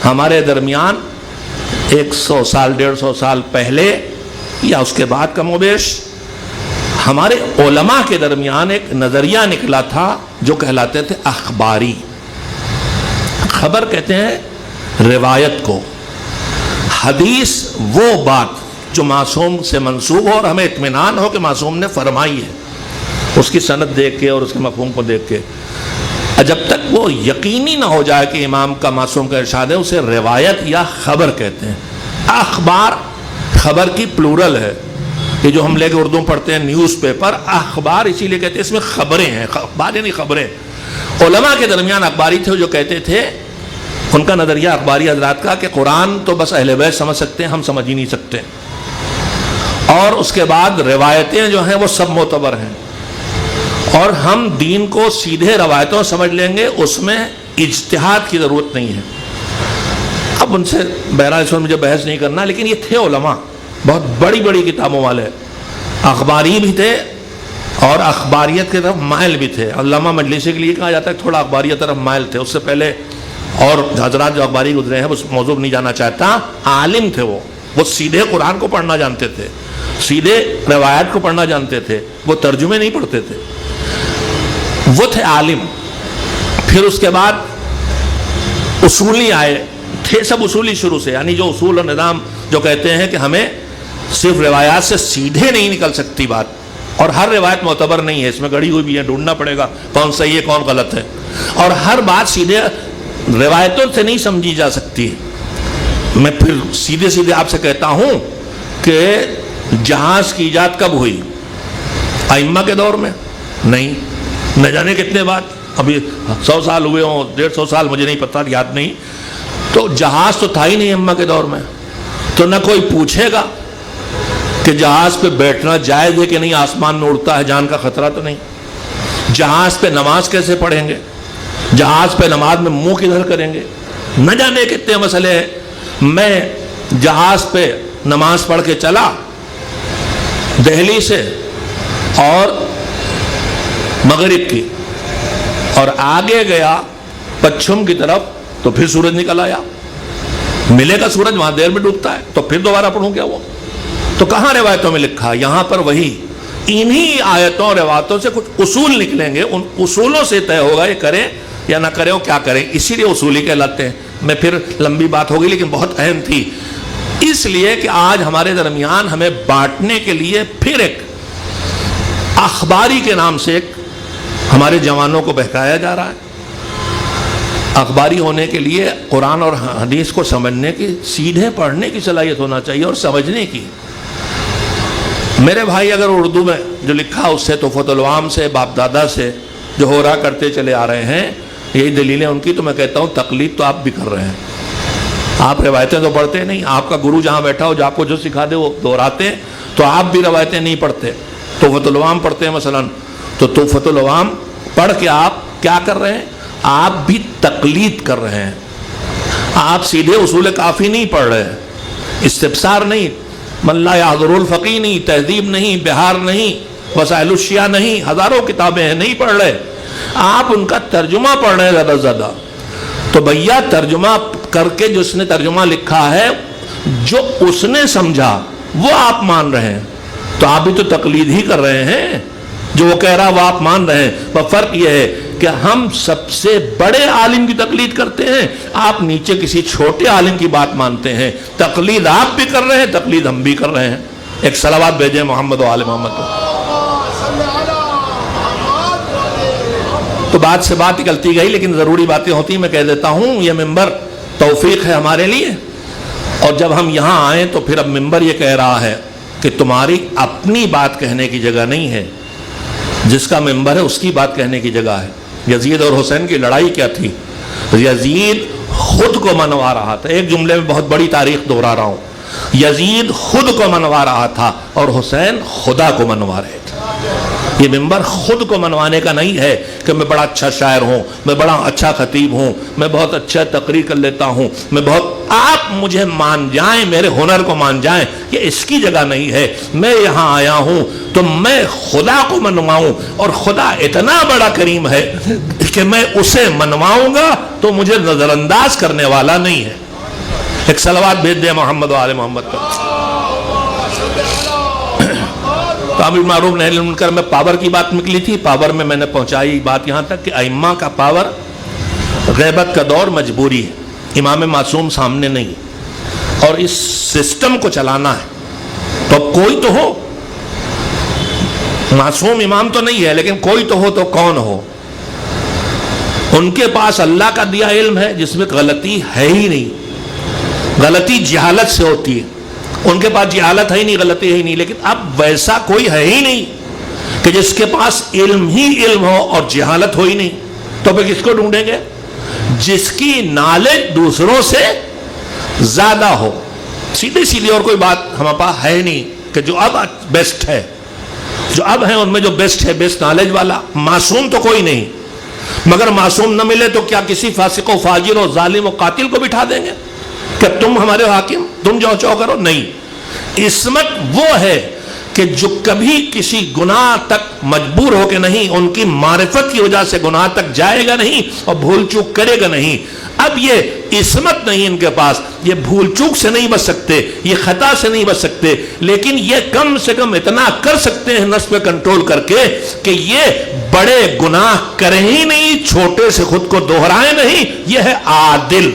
ہمارے درمیان 100 سال 150 سال پہلے یا اس کے بعد کم و بیش ہمارے علماء کے درمیان ایک نظریہ نکلا تھا جو کہلاتے تھے اخباری. خبر کہتے ہیں روایت کو. حدیث وہ بات جو معصوم سے منسوب ہو اور ہمیں اطمینان ہو کہ معصوم نے فرمائی ہے، اس کی سند دیکھ کے اور اس کے مفہوم کو دیکھ کے. جب تک وہ یقینی نہ ہو جائے کہ امام کا معصوم کا ارشاد ہے، اسے روایت یا خبر کہتے ہیں. اخبار خبر کی پلورل ہے. یہ جو ہم لے کے اردو پڑھتے ہیں نیوز پیپر، اخبار اسی لیے کہتے ہیں اس میں خبریں ہیں. اخبار یعنی خبریں. علماء کے درمیان اخباری تھے جو کہتے تھے، ان کا نظریہ اخباری حضرات کا کہ قرآن تو بس اہل بیت سمجھ سکتے ہیں، ہم سمجھ ہی نہیں سکتے، اور اس کے بعد روایتیں جو ہیں وہ سب معتبر ہیں، اور ہم دین کو سیدھے روایتوں سمجھ لیں گے، اس میں اجتہاد کی ضرورت نہیں ہے. اب ان سے بہرحال اس میں مجھے بحث نہیں کرنا، لیکن یہ تھے علماء بہت بڑی بڑی کتابوں والے، اخباری بھی تھے اور اخباریت کی طرف مائل بھی تھے. علامہ مجلسی کے لیے کہا جاتا ہے تھوڑا اخباریت طرف مائل تھے. اس سے پہلے اور حضرات جو اخباری گزرے ہیں اس موضوع نہیں جانا چاہتا. عالم تھے وہ سیدھے قرآن کو پڑھنا جانتے تھے، سیدھے روایات کو پڑھنا جانتے تھے، وہ ترجمے نہیں پڑھتے تھے. وہ تھے عالم. پھر اس کے بعد اصولی آئے تھے، سب اصولی شروع سے، یعنی جو اصول اور نظام جو کہتے ہیں کہ ہمیں صرف روایات سے سیدھے نہیں نکل سکتی بات، اور ہر روایت معتبر نہیں ہے، اس میں گڑی ہوئی بھی ہے، ڈھونڈنا پڑے گا کون صحیح ہے کون غلط ہے، اور ہر بات سیدھے روایتوں سے نہیں سمجھی جا سکتی. میں پھر سیدھے سیدھے آپ سے کہتا ہوں کہ جہاز کی ایجاد کب ہوئی؟ ائمہ کے دور میں نہیں، نہ جانے کتنے بعد، ابھی 100 سال ہوئے ہوں 150 سال، مجھے نہیں پتہ، یاد نہیں. تو جہاز تو تھا ہی نہیں ائمہ کے دور میں، تو نہ کوئی پوچھے گا کہ جہاز پہ بیٹھنا جائز ہے کہ نہیں، آسمان میں اڑتا ہے، جان کا خطرہ تو نہیں. جہاز پہ نماز کیسے پڑھیں گے، جہاز پہ نماز میں منہ کدھر کریں گے، نہ جانے کتنے مسئلے ہیں. میں جہاز پہ نماز پڑھ کے چلا دہلی سے اور مغرب کی، اور آگے گیا پچھم کی طرف، تو پھر سورج نکل آیا. ملے گا سورج وہاں دیر میں ڈوبتا ہے، تو پھر دوبارہ پڑھوں کیا وہ؟ تو کہاں روایتوں میں لکھا؟ یہاں پر وہی انہی آیتوں اور روایتوں سے کچھ اصول نکلیں گے، ان اصولوں سے طے ہوگا یہ کریں یا نہ کریں، کیا کریں. اسی لیے اصولی کہلاتے ہیں. میں پھر لمبی بات ہوگی لیکن بہت اہم تھی، اس لیے کہ آج ہمارے درمیان ہمیں بانٹنے کے لیے پھر ایک اخباری کے نام سے ایک ہمارے جوانوں کو بہکایا جا رہا ہے. اخباری ہونے کے لیے قرآن اور حدیث کو سمجھنے کی، سیدھے پڑھنے کی صلاحیت ہونا چاہیے اور سمجھنے کی. میرے بھائی اگر اردو میں جو لکھا اس سے تحفۃ العوام سے باپ دادا سے جو ہو رہا کرتے چلے آ رہے ہیں، یہی دلیلیں ان کی، تو میں کہتا ہوں تقلید تو آپ بھی کر رہے ہیں. آپ روایتیں تو پڑھتے نہیں، آپ کا گرو جہاں بیٹھا ہو جو آپ کو جو سکھا دے وہ دہراتے ہیں، تو آپ بھی روایتیں نہیں پڑھتے، تحفۃ العوام پڑھتے ہیں مثلا. تو تحفۃ العوام پڑھ کے آپ کیا کر رہے ہیں؟ آپ بھی تقلید کر رہے ہیں. آپ سیدھے اصول کافی نہیں پڑھ رہے، استفسار نہیں، من لا یحضر الفقی نہیں، تہذیب نہیں، بہار نہیں، وسائل الشیعہ نہیں، ہزاروں کتابیں ہیں، نہیں پڑھ رہے. آپ ان کا ترجمہ پڑھ رہے ہیں زیادہ سے زیادہ. تو بھیا ترجمہ کر کے جو اس نے ترجمہ لکھا ہے، جو اس نے سمجھا وہ آپ مان رہے ہیں، تو آپ بھی تو تقلید ہی کر رہے ہیں. جو وہ کہہ رہا وہ آپ مان رہے ہیں. پر فرق یہ ہے کہ ہم سب سے بڑے عالم کی تقلید کرتے ہیں، آپ نیچے کسی چھوٹے عالم کی بات مانتے ہیں. تقلید آپ بھی کر رہے ہیں، تقلید ہم بھی کر رہے ہیں. ایک صلوات بھیجیں محمد و آل محمد کو. تو بات سے بات نکلتی گئی، لیکن ضروری باتیں ہوتی میں کہہ دیتا ہوں. یہ ممبر توفیق ہے ہمارے لیے، اور جب ہم یہاں آئیں تو پھر اب ممبر یہ کہہ رہا ہے کہ تمہاری اپنی بات کہنے کی جگہ نہیں ہے، جس کا ممبر ہے اس کی بات کہنے کی جگہ ہے. یزید اور حسین کی لڑائی کیا تھی؟ یزید خود کو منوا رہا تھا. ایک جملے میں بہت بڑی تاریخ دہرا رہا ہوں. یزید خود کو منوا رہا تھا اور حسین خدا کو منوا رہے تھے. یہ ممبر خود کو منوانے کا نہیں ہے کہ میں بڑا اچھا شاعر ہوں، میں بڑا اچھا خطیب ہوں، میں بہت اچھا تقریر کر لیتا ہوں، آپ مجھے مان جائیں، میرے ہنر کو مان جائیں، یہ اس کی جگہ نہیں ہے۔ میں یہاں آیا ہوں تو میں خدا کو منواؤں، اور خدا اتنا بڑا کریم ہے کہ میں اسے منواؤں گا تو مجھے نظر انداز کرنے والا نہیں ہے۔ ایک صلوات بھیج دیں محمد و آل محمد پر۔ تو امر معروف نہی عن المنکر میں پاور کی بات نکلی تھی، پاور میں میں نے پہنچائی بات یہاں تک کہ ائمہ کا پاور، غیبت کا دور مجبوری ہے، امام معصوم سامنے نہیں، اور اس سسٹم کو چلانا ہے تو کوئی تو ہو، معصوم امام تو نہیں ہے لیکن کوئی تو ہو، تو کون ہو؟ ان کے پاس اللہ کا دیا علم ہے جس میں غلطی ہے ہی نہیں، غلطی جہالت سے ہوتی ہے، ان کے پاس جہالت ہے ہی نہیں، غلطی ہے ہی نہیں، لیکن اب ویسا کوئی ہے ہی نہیں کہ جس کے پاس علم ہی علم ہو اور جہالت ہو ہی نہیں، تو پھر کس کو ڈھونڈیں گے؟ جس کی نالج دوسروں سے زیادہ ہو۔ سیدھی سیدھی اور کوئی بات ہمارے پاس ہے نہیں کہ جو اب بیسٹ ہے، جو اب ہیں ان میں جو بیسٹ ہے، بیسٹ نالج والا۔ معصوم تو کوئی نہیں، مگر معصوم نہ ملے تو کیا کسی فاسق و فاجر و ظالم و قاتل کو بٹھا دیں گے کہ تم ہمارے حاکم، تم جو چاہو کرو؟ نہیں، عصمت وہ ہے کہ جو کبھی کسی گناہ تک مجبور ہو کے نہیں، ان کی معرفت کی وجہ سے گناہ تک جائے گا نہیں اور بھول چوک کرے گا نہیں۔ اب یہ عصمت نہیں ان کے پاس، یہ بھول چوک سے نہیں بچ سکتے، یہ خطا سے نہیں بچ سکتے، لیکن یہ کم سے کم اتنا کر سکتے ہیں نفس پہ کنٹرول کر کے کہ یہ بڑے گناہ کریں ہی نہیں، چھوٹے سے خود کو دہرائیں نہیں، یہ ہے عادل۔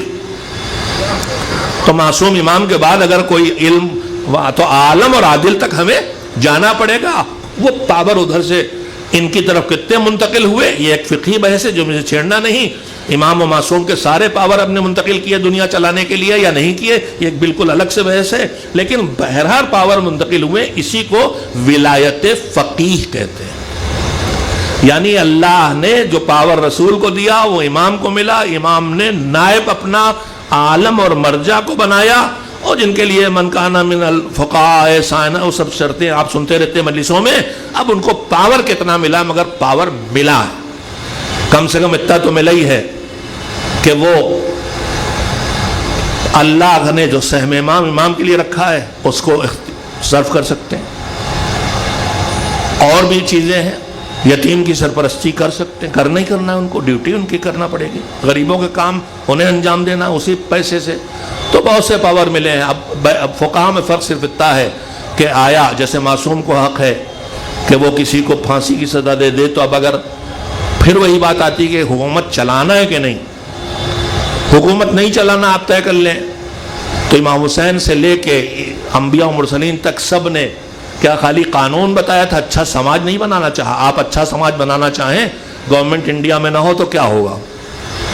تو معصوم امام کے بعد اگر کوئی علم، تو عالم اور عادل تک ہمیں جانا پڑے گا۔ وہ پاور ادھر سے ان کی طرف کتنے منتقل ہوئے، یہ ایک فقہی بحث ہے جو مجھے چھیڑنا نہیں۔ امام و معصوم کے سارے پاور اپنے منتقل کیے دنیا چلانے کے لیے یا نہیں کیے، یہ ایک بالکل الگ سے بحث ہے، لیکن بہرحال پاور منتقل ہوئے، اسی کو ولایت فقیہ کہتے ہیں۔ یعنی اللہ نے جو پاور رسول کو دیا وہ امام کو ملا، امام نے نائب اپنا عالم اور مرجع کو بنایا، اور جن کے لیے من کان من الفقہاء سائنہ، وہ سب شرطیں آپ سنتے رہتے ہیں مجلسوں میں۔ اب ان کو پاور کتنا ملا، مگر پاور ملا ہے، کم سے کم اتنا تو ملا ہی ہے کہ وہ اللہ نے جو سہم امام کے لیے رکھا ہے اس کو صرف کر سکتے ہیں۔ اور بھی چیزیں ہیں، یتیم کی سرپرستی کر سکتے ہیں، کرنا ہی کرنا ہے ان کو، ڈیوٹی ان کی کرنا پڑے گی، غریبوں کے کام انہیں انجام دینا اسی پیسے سے۔ تو بہت سے پاور ملے ہیں۔ اب فقہاء میں فرق صرف اتنا ہے کہ آیا جیسے معصوم کو حق ہے کہ وہ کسی کو پھانسی کی سزا دے دے، تو اب اگر پھر وہی بات آتی کہ حکومت چلانا ہے کہ نہیں، حکومت نہیں چلانا آپ طے کر لیں، تو امام حسین سے لے کے انبیاء و مرسلین تک سب نے کیا خالی قانون بتایا تھا، اچھا سماج نہیں بنانا چاہا۔ آپ اچھا سماج بنانا چاہیں، گورنمنٹ انڈیا میں نہ ہو تو کیا ہوگا؟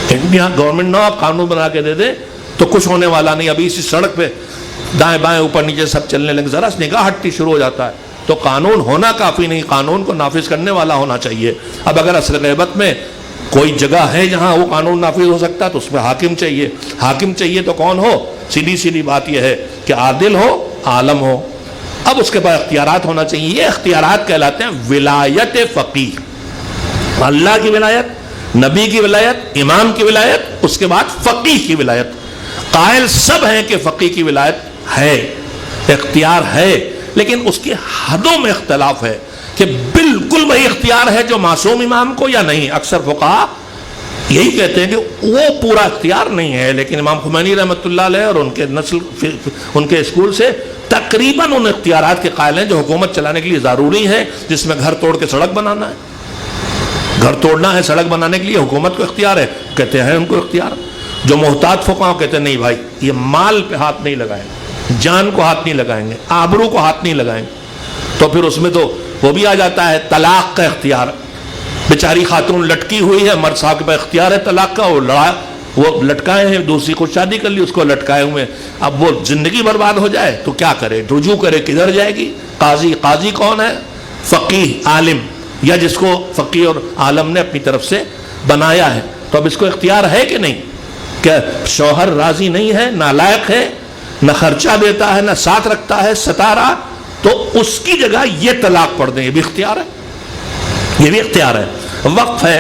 انڈیا گورنمنٹ نہ ہو، آپ قانون بنا کے دے دیں تو کچھ ہونے والا نہیں۔ ابھی اسی سڑک پہ دائیں بائیں اوپر نیچے سب چلنے لگے، ذرا سے نگاہ ہٹتی شروع ہو جاتا ہے۔ تو قانون ہونا کافی نہیں، قانون کو نافذ کرنے والا ہونا چاہیے۔ اب اگر اصل غیبت میں کوئی جگہ ہے جہاں وہ قانون نافذ ہو سکتا ہے تو اس میں حاکم چاہیے۔ حاکم چاہیے تو کون ہو؟ سیدھی بات یہ ہے کہ عادل ہو، عالم ہو۔ اب اس کے بعد اختیارات ہونا چاہیے، یہ اختیارات کہلاتے ہیں ولایت فقیہ۔ اللہ کی ولایت، نبی کی ولایت، امام کی ولایت، اس کے بعد فقیہ کی ولایت۔ قائل سب ہیں کہ فقیہ کی ولایت ہے، اختیار ہے، لیکن اس کی حدوں میں اختلاف ہے کہ بالکل وہی اختیار ہے جو معصوم امام کو یا نہیں۔ اکثر فقہاء یہی کہتے ہیں کہ وہ پورا اختیار نہیں ہے، لیکن امام خمینی رحمۃ اللہ علیہ اور ان کے نسل، ان کے اسکول سے تقریباً ان اختیارات کے قائل ہیں جو حکومت چلانے کے لیے ضروری ہے، جس میں گھر توڑ کے سڑک بنانا ہے، گھر توڑنا ہے سڑک بنانے کے لیے حکومت کو اختیار ہے، کہتے ہیں ان کو اختیار۔ جو محتاط فقہاء کہتے ہیں نہیں بھائی، یہ مال پہ ہاتھ نہیں لگائیں گے، جان کو ہاتھ نہیں لگائیں گے، آبرو کو ہاتھ نہیں لگائیں گے۔ تو پھر اس میں تو وہ بھی آ جاتا ہے طلاق کا اختیار۔ بیچاری خاتون لٹکی ہوئی ہے، مرد صاحب کے پاس اختیار ہے طلاق کا، وہ لٹکائے ہیں، دوسری کو شادی کر لی، اس کو لٹکائے ہوئے، اب وہ زندگی برباد ہو جائے تو کیا کرے؟ رجوع کرے، کدھر جائے گی؟ قاضی کون ہے؟ فقیہ، عالم، یا جس کو فقیہ اور عالم نے اپنی طرف سے بنایا ہے۔ تو اب اس کو اختیار ہے کہ نہیں؟ کہ شوہر راضی نہیں ہے، نالائق ہے، نہ خرچہ دیتا ہے، نہ ساتھ رکھتا ہے، ستا رہا، تو اس کی جگہ یہ طلاق پڑھ دیں، یہ بھی اختیار ہے۔ یہ بھی اختیار ہے. وقف ہے,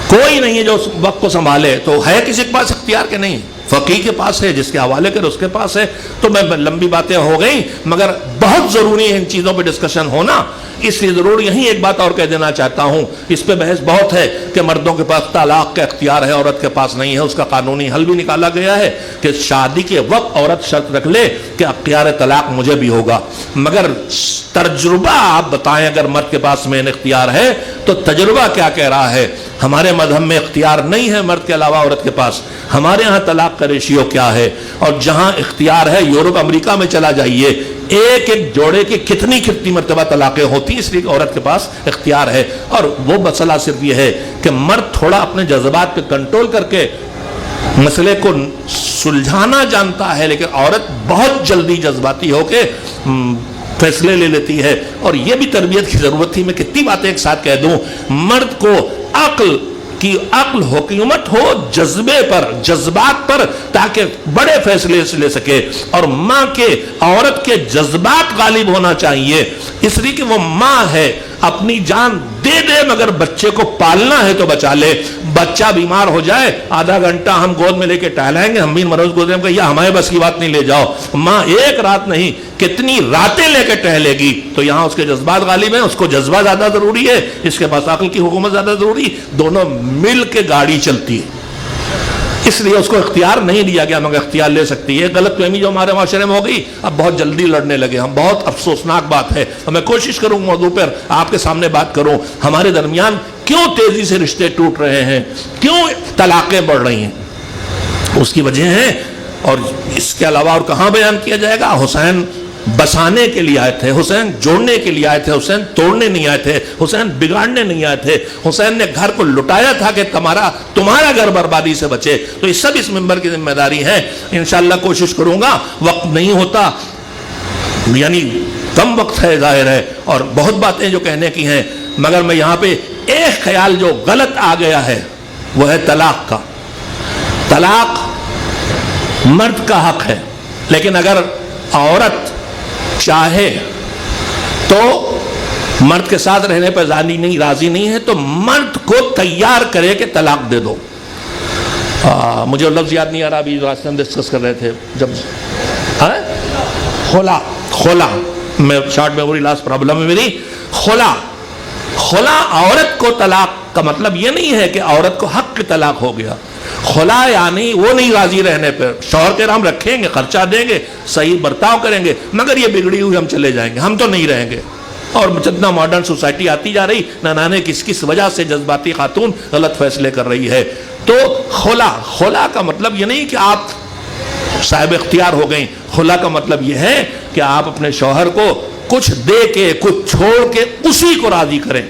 کوئی نہیں ہے جو اس وقت کو سنبھالے, تو ہے کسی کے پاس اختیار کے نہیں؟ فقیہ کے پاس ہے, جس کے حوالے کرے اس کے پاس ہے. تو میں لمبی باتیں ہو گئیں, مگر بہت ضروری ہے ان چیزوں پہ ڈسکشن ہونا, اس لیے ضرور یہیں ایک بات اور کہہ دینا چاہتا ہوں. اس پہ بحث بہت ہے کہ مردوں کے پاس طلاق کا اختیار ہے, عورت کے پاس نہیں ہے. اس کا قانونی حل بھی نکالا گیا ہے کہ شادی کے وقت عورت شرط رکھ لے کہ اختیار طلاق مجھے بھی ہوگا, مگر تجربہ آپ بتائیں اگر مرد کے پاس مین اختیار ہے تو تجربہ کیا کہہ رہا ہے؟ ہمارے مذہب میں اختیار نہیں ہے مرد کے علاوہ عورت کے پاس. ہمارے ہاں طلاق کا ریشیو کیا ہے؟ اور جہاں اختیار ہے, یورپ امریکہ میں چلا جائیے, ایک ایک جوڑے کی کتنی مرتبہ طلاقیں ہوتی ہیں, اس لیے کہ عورت کے پاس اختیار ہے. اور وہ مسئلہ صرف یہ ہے کہ مرد تھوڑا اپنے جذبات پہ کنٹرول کر کے مسئلے کو سلجھانا جانتا ہے, لیکن عورت بہت جلدی جذباتی ہو کے فیصلے لے لیتی ہے. اور یہ بھی تربیت کی ضرورت تھی. میں کتنی باتیں ایک ساتھ کہہ دوں. مرد کو عقل حکومت ہو جذبے پر, جذبات پر, تاکہ بڑے فیصلے لے سکے. اور ماں کے, عورت کے جذبات غالب ہونا چاہیے, اس لیے کہ وہ ماں ہے, اپنی جان دے دے مگر بچے کو پالنا ہے تو بچا لے. بچہ بیمار ہو جائے, آدھا گھنٹہ ہم گود میں لے کے ٹہلائیں گے, ہم بھی مروز گود میں, یہ ہمارے بس کی بات نہیں, لے جاؤ. ماں ایک رات نہیں کتنی راتیں لے کے ٹہلے گی. تو یہاں اس کے جذبات غالب ہیں, اس کو جذبہ زیادہ ضروری ہے, اس کے پاس عقل کی حکومت زیادہ ضروری. دونوں مل کے گاڑی چلتی ہے, اس لیے اس کو اختیار نہیں دیا گیا مگر اختیار لے سکتی ہے. غلط فہمی جو ہمارے معاشرے میں ہو گئی, اب بہت جلدی لڑنے لگے ہم, بہت افسوسناک بات ہے. اور میں کوشش کروں موضوع پر آپ کے سامنے بات کروں. ہمارے درمیان کیوں تیزی سے رشتے ٹوٹ رہے ہیں, کیوں طلاقیں بڑھ رہی ہیں, اس کی وجہ ہے. اور اس کے علاوہ اور کہاں بیان کیا جائے گا؟ حسین بسانے کے لیے آئے تھے, حسین جوڑنے کے لیے آئے تھے, حسین توڑنے نہیں آئے تھے, حسین بگاڑنے نہیں آئے تھے. حسین نے گھر کو لٹایا تھا کہ تمہارا گھر بربادی سے بچے. تو یہ سب اس ممبر کی ذمہ داری ہے. انشاءاللہ کوشش کروں گا, وقت نہیں ہوتا, یعنی کم وقت ہے ظاہر ہے, اور بہت باتیں جو کہنے کی ہیں, مگر میں یہاں پہ ایک خیال جو غلط آ گیا ہے وہ ہے طلاق کا. طلاق مرد کا حق ہے, لیکن اگر عورت چاہے تو مرد کے ساتھ رہنے پر راضی نہیں ہے تو مرد کو تیار کرے کہ طلاق دے دو. مجھے لفظ یاد نہیں آ رہا, ابھی راستے میں ڈسکس کر رہے تھے جب خلا میں شارٹ میموری لاس پرابلم ہے میری. خلا عورت کو طلاق کا مطلب یہ نہیں ہے کہ عورت کو حق کی طلاق ہو گیا. خلا یعنی وہ نہیں راضی رہنے پر, شوہر کے ہم رکھیں گے, خرچہ دیں گے, صحیح برتاؤ کریں گے, مگر یہ بگڑی ہوئی ہم چلے جائیں گے, ہم تو نہیں رہیں گے. اور جتنا ماڈرن سوسائٹی آتی جا رہی, نہ کس وجہ سے جذباتی خاتون غلط فیصلے کر رہی ہے. تو خلا کا مطلب یہ نہیں کہ آپ صاحب اختیار ہو گئیں. خلا کا مطلب یہ ہے کہ آپ اپنے شوہر کو کچھ دے کے, کچھ چھوڑ کے اسی کو راضی کریں.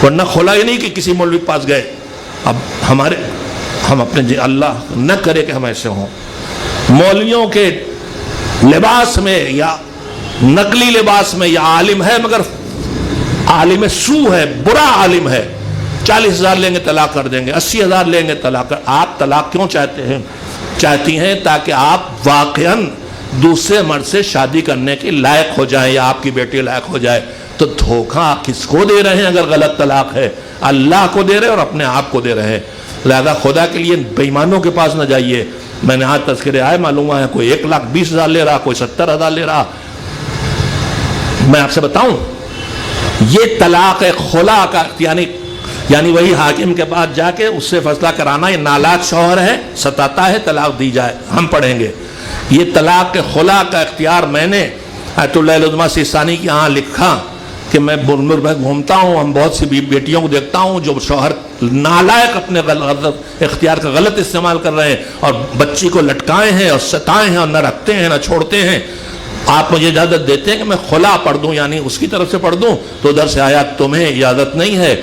ورنہ خلا یہ نہیں کہ کسی مولوی کے پاس گئے, اب ہم اپنے اللہ نہ کرے کہ ہم ایسے ہوں, مولویوں کے لباس میں یا نقلی لباس میں یا عالم ہے مگر عالم سو ہے, برا عالم ہے, 40,000 لیں گے طلاق کر دیں گے, 80,000 لیں گے طلاق کر. آپ طلاق کیوں چاہتی ہیں؟ تاکہ آپ واقعاً دوسرے مرد سے شادی کرنے کے لائق ہو جائیں یا آپ کی بیٹی لائق ہو جائے. تو دھوکہ کس کو دے رہے ہیں اگر غلط طلاق ہے؟ اللہ کو دے رہے اور اپنے آپ کو دے رہے ہیں. لہذا خدا کے لیے بے ایمانوں کے پاس نہ جائیے. میں نے آج تذکرے آئے معلوم ہے, کوئی 1,20,000 لے رہا, کوئی 70,000 لے رہا. میں آپ سے بتاؤں, یہ طلاق خلا کا یعنی وہی حاکم کے پاس جا کے اس سے فیصلہ کرانا, یہ نالاک شوہر ہے, ستاتا ہے, طلاق دی جائے, ہم پڑھیں گے. یہ طلاق خلا کا اختیار میں نے آیت اللہ العظمیٰ سیستانی کی یہاں لکھا کہ میں ملک میں گھومتا ہوں, ہم بہت سی بیٹیوں کو دیکھتا ہوں جو شوہر نالائق اپنے اختیار کا غلط استعمال کر رہے ہیں اور بچی کو لٹکائے ہیں اور ستائے ہیں اور نہ رکھتے ہیں نہ چھوڑتے ہیں. آپ مجھے اجازت دیتے ہیں کہ میں خلا پڑھ دوں, یعنی اس کی طرف سے پڑھ دوں؟ تو ادھر سے آیا تمہیں اجازت نہیں ہے,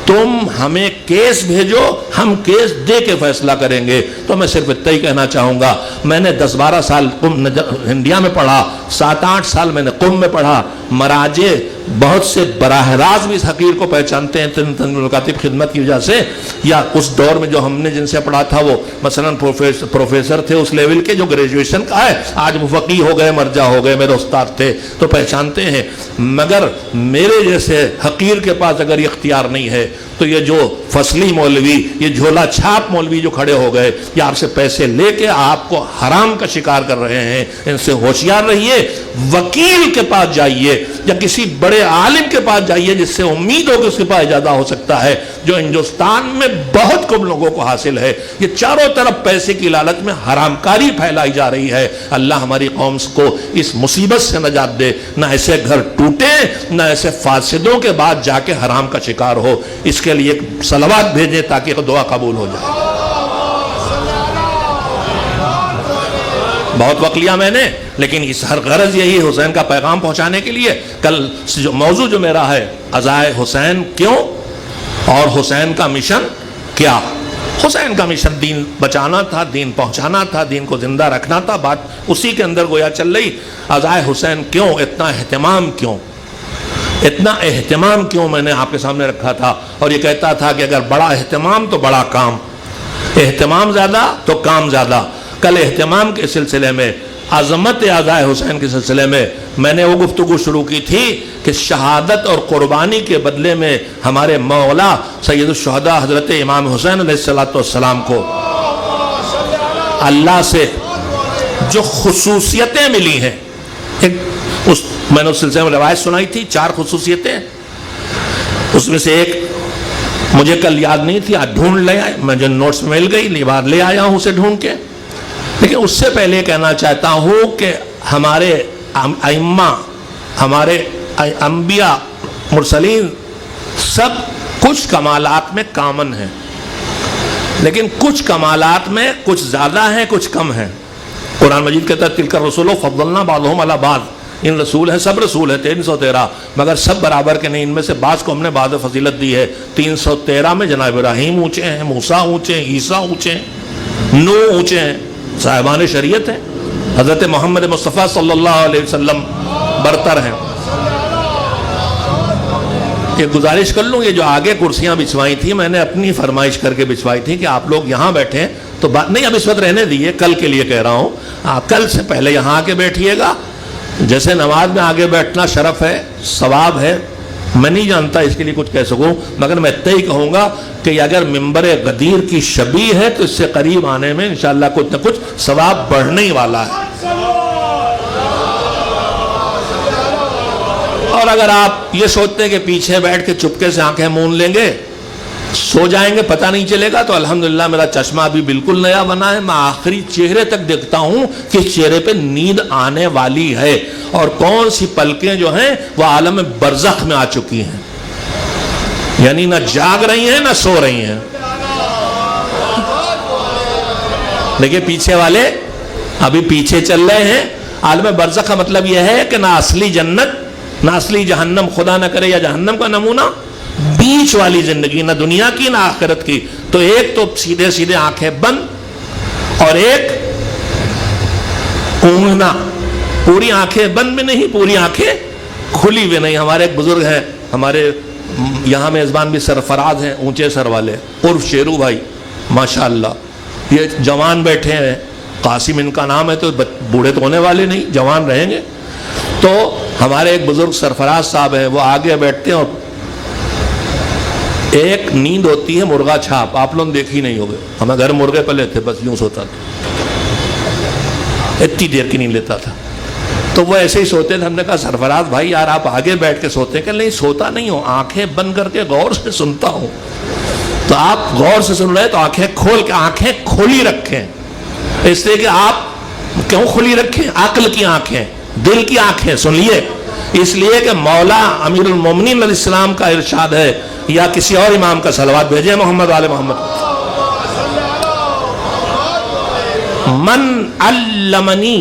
تم ہمیں کیس بھیجو, ہم کیس دے کے فیصلہ کریں گے. تو میں صرف اتنا ہی کہنا چاہوں گا, میں نے 10-12 سال انڈیا میں پڑھا, 7-8 سال میں نے قم میں پڑھا. مراجع بہت سے براہ راست بھی اس حقیر کو پہچانتے ہیں تنظیم الکاتب خدمت کی وجہ سے، یا اس دور میں جو ہم نے جن سے پڑھا تھا وہ مثلا پروفیسر تھے اس لیول کے جو گریجویشن کا ہے، آج مفقی ہو گئے، مرجع ہو گئے، میرے استاد تھے تو پہچانتے ہیں. مگر میرے جیسے حقیر کے پاس اگر یہ اختیار نہیں ہے تو یہ جو فصلی مولوی، یہ جھولا چھاپ مولوی جو کھڑے ہو گئے، یہ آپ سے پیسے لے کے آپ کو حرام کا شکار کر رہے ہیں. ان سے ہوشیار رہیے. وکیل کے پاس جائیے یا کسی بڑے عالم کے پاس جائیے جس سے امید ہو کہ اس کے پاس اجازہ ہو سکتا ہے، جو ہندوستان میں بہت کم لوگوں کو حاصل ہے. یہ چاروں طرف پیسے کی لالچ میں حرام کاری پھیلائی جا رہی ہے. اللہ ہماری قوم کو اس مصیبت سے نجات دے. نہ ایسے گھر ٹوٹے، نہ ایسے فاسدوں کے بعد جا کے حرام کا شکار ہو. اس کے لیے ایک صلوات بھیجیں تاکہ دعا قبول ہو جائے. بہت وقت لیا میں نے، لیکن اس ہر غرض یہی حسین کا پیغام پہنچانے کے لیے. کل موضوع جو میرا ہے عزائے حسین کیوں اور حسین کا مشن کیا. حسین کا مشن دین بچانا تھا، دین پہنچانا تھا، دین کو زندہ رکھنا تھا. بات اسی کے اندر گویا چل رہی. عزائے حسین کیوں، اتنا اہتمام کیوں، اتنا اہتمام کیوں میں نے آپ کے سامنے رکھا تھا. اور یہ کہتا تھا کہ اگر بڑا اہتمام تو بڑا کام، اہتمام زیادہ تو کام زیادہ. کل اہتمام کے سلسلے میں، عظمت عزائے حسین کے سلسلے میں نے وہ گفتگو شروع کی تھی کہ شہادت اور قربانی کے بدلے میں ہمارے مولا سید الشہداء حضرت امام حسین علیہ السلام کو اللہ سے جو خصوصیتیں ملی ہیں، میں نے اس سلسلے میں روایت سنائی تھی 4 خصوصیتیں. اس میں سے ایک مجھے کل یاد نہیں تھی، آج ڈھونڈ لے آئے، مجھے نوٹس مل گئی، بار لے آیا ہوں اسے ڈھونڈ کے. لیکن اس سے پہلے کہنا چاہتا ہوں کہ ہمارے ائمہ، ہمارے انبیاء، مرسلین سب کچھ کمالات میں کامن ہیں، لیکن کچھ کمالات میں کچھ زیادہ ہیں، کچھ کم ہیں. قرآن مجید کہتا ہے تلک الرسل فضلنا بعضهم علی بعض. ان رسول ہیں، سب رسول ہیں 313، مگر سب برابر کے نہیں. ان میں سے بعض کو ہم نے بعض فضیلت دی ہے. 313 میں جناب ابراہیم اونچے ہیں، موسیٰ اونچے ہیں، عیسیٰ اونچے ہیں، نوح اونچے ہیں، صاحبان شریعت ہیں. حضرت محمد مصطفیٰ صلی اللہ علیہ وسلم برتر ہیں. ایک گزارش کر لوں، یہ جو آگے کرسیاں بچھوائی تھی میں نے اپنی فرمائش کر کے بچھوائی تھی کہ آپ لوگ یہاں بیٹھیں تو بات نہیں، اب اس وقت رہنے دیئے، کل کے لیے کہہ رہا ہوں. آپ کل سے پہلے یہاں آ کے بیٹھیے گا. جیسے نماز میں آگے بیٹھنا شرف ہے، ثواب ہے، میں نہیں جانتا اس کے لیے کچھ کہہ سکوں، مگر میں اتنا ہی کہوں گا کہ اگر ممبر غدیر کی شبیہ ہے تو اس سے قریب آنے میں انشاءاللہ کچھ نہ کچھ ثواب بڑھنے ہی والا ہے. اور اگر آپ یہ سوچتے ہیں کہ پیچھے بیٹھ کے چپکے سے آنکھیں مون لیں گے، سو جائیں گے، پتہ نہیں چلے گا، تو الحمدللہ میرا چشمہ بھی بالکل نیا بنا ہے. میں آخری چہرے تک دیکھتا ہوں کہ اس چہرے پہ نیند آنے والی ہے، اور کون سی پلکیں جو ہیں وہ عالم برزخ میں آ چکی ہیں، یعنی نہ جاگ رہی ہیں نہ سو رہی ہیں. دیکھیں پیچھے والے ابھی پیچھے چل رہے ہیں. عالم برزخ کا مطلب یہ ہے کہ نہ اصلی جنت نہ اصلی جہنم، خدا نہ کرے یا جہنم کا نمونہ، بیچ والی زندگی، نہ دنیا کی نہ آخرت کی. تو ایک تو سیدھے سیدھے آنکھیں بند، اور ایک اونگنا، پوری آنکھیں بند میں نہیں، پوری آنکھیں کھلی ہوئی نہیں. ہمارے ایک بزرگ ہیں، ہمارے یہاں میزبان بھی سرفراز ہیں، اونچے سر والے، عرف شیرو بھائی، ماشاءاللہ. یہ جوان بیٹھے ہیں، قاسم ان کا نام ہے، تو بوڑھے تو ہونے والے نہیں، جوان رہیں گے. تو ہمارے ایک بزرگ سرفراز صاحب ہیں، وہ آگے بیٹھتے ہیں اور ایک نیند ہوتی ہے مرغا چھاپ، آپ لوگ دیکھی نہیں ہوگے، ہمیں گھر مرغے پلے تھے، بس یوں سوتا تھا، اتنی دیر کی نیند لیتا تھا. تو وہ ایسے ہی سوتے تھے. ہم نے کہا سرفراز بھائی یار آپ آگے بیٹھ کے سوتے ہیں؟ کہ نہیں سوتا نہیں ہوں، آنکھیں بند کر کے غور سے سنتا ہوں. تو آپ غور سے سن رہے تو آنکھیں کھول کے، آنکھیں کھلی رکھیں. اس لیے کہ آپ کیوں کھلی رکھیں؟ عقل کی آنکھیں، دل کی آنکھیں. سن لیے، اس لیے کہ مولا امیر المومنین علیہ السلام کا ارشاد ہے، یا کسی اور امام کا صلوات بھیجیں محمد آل محمد. من علمنی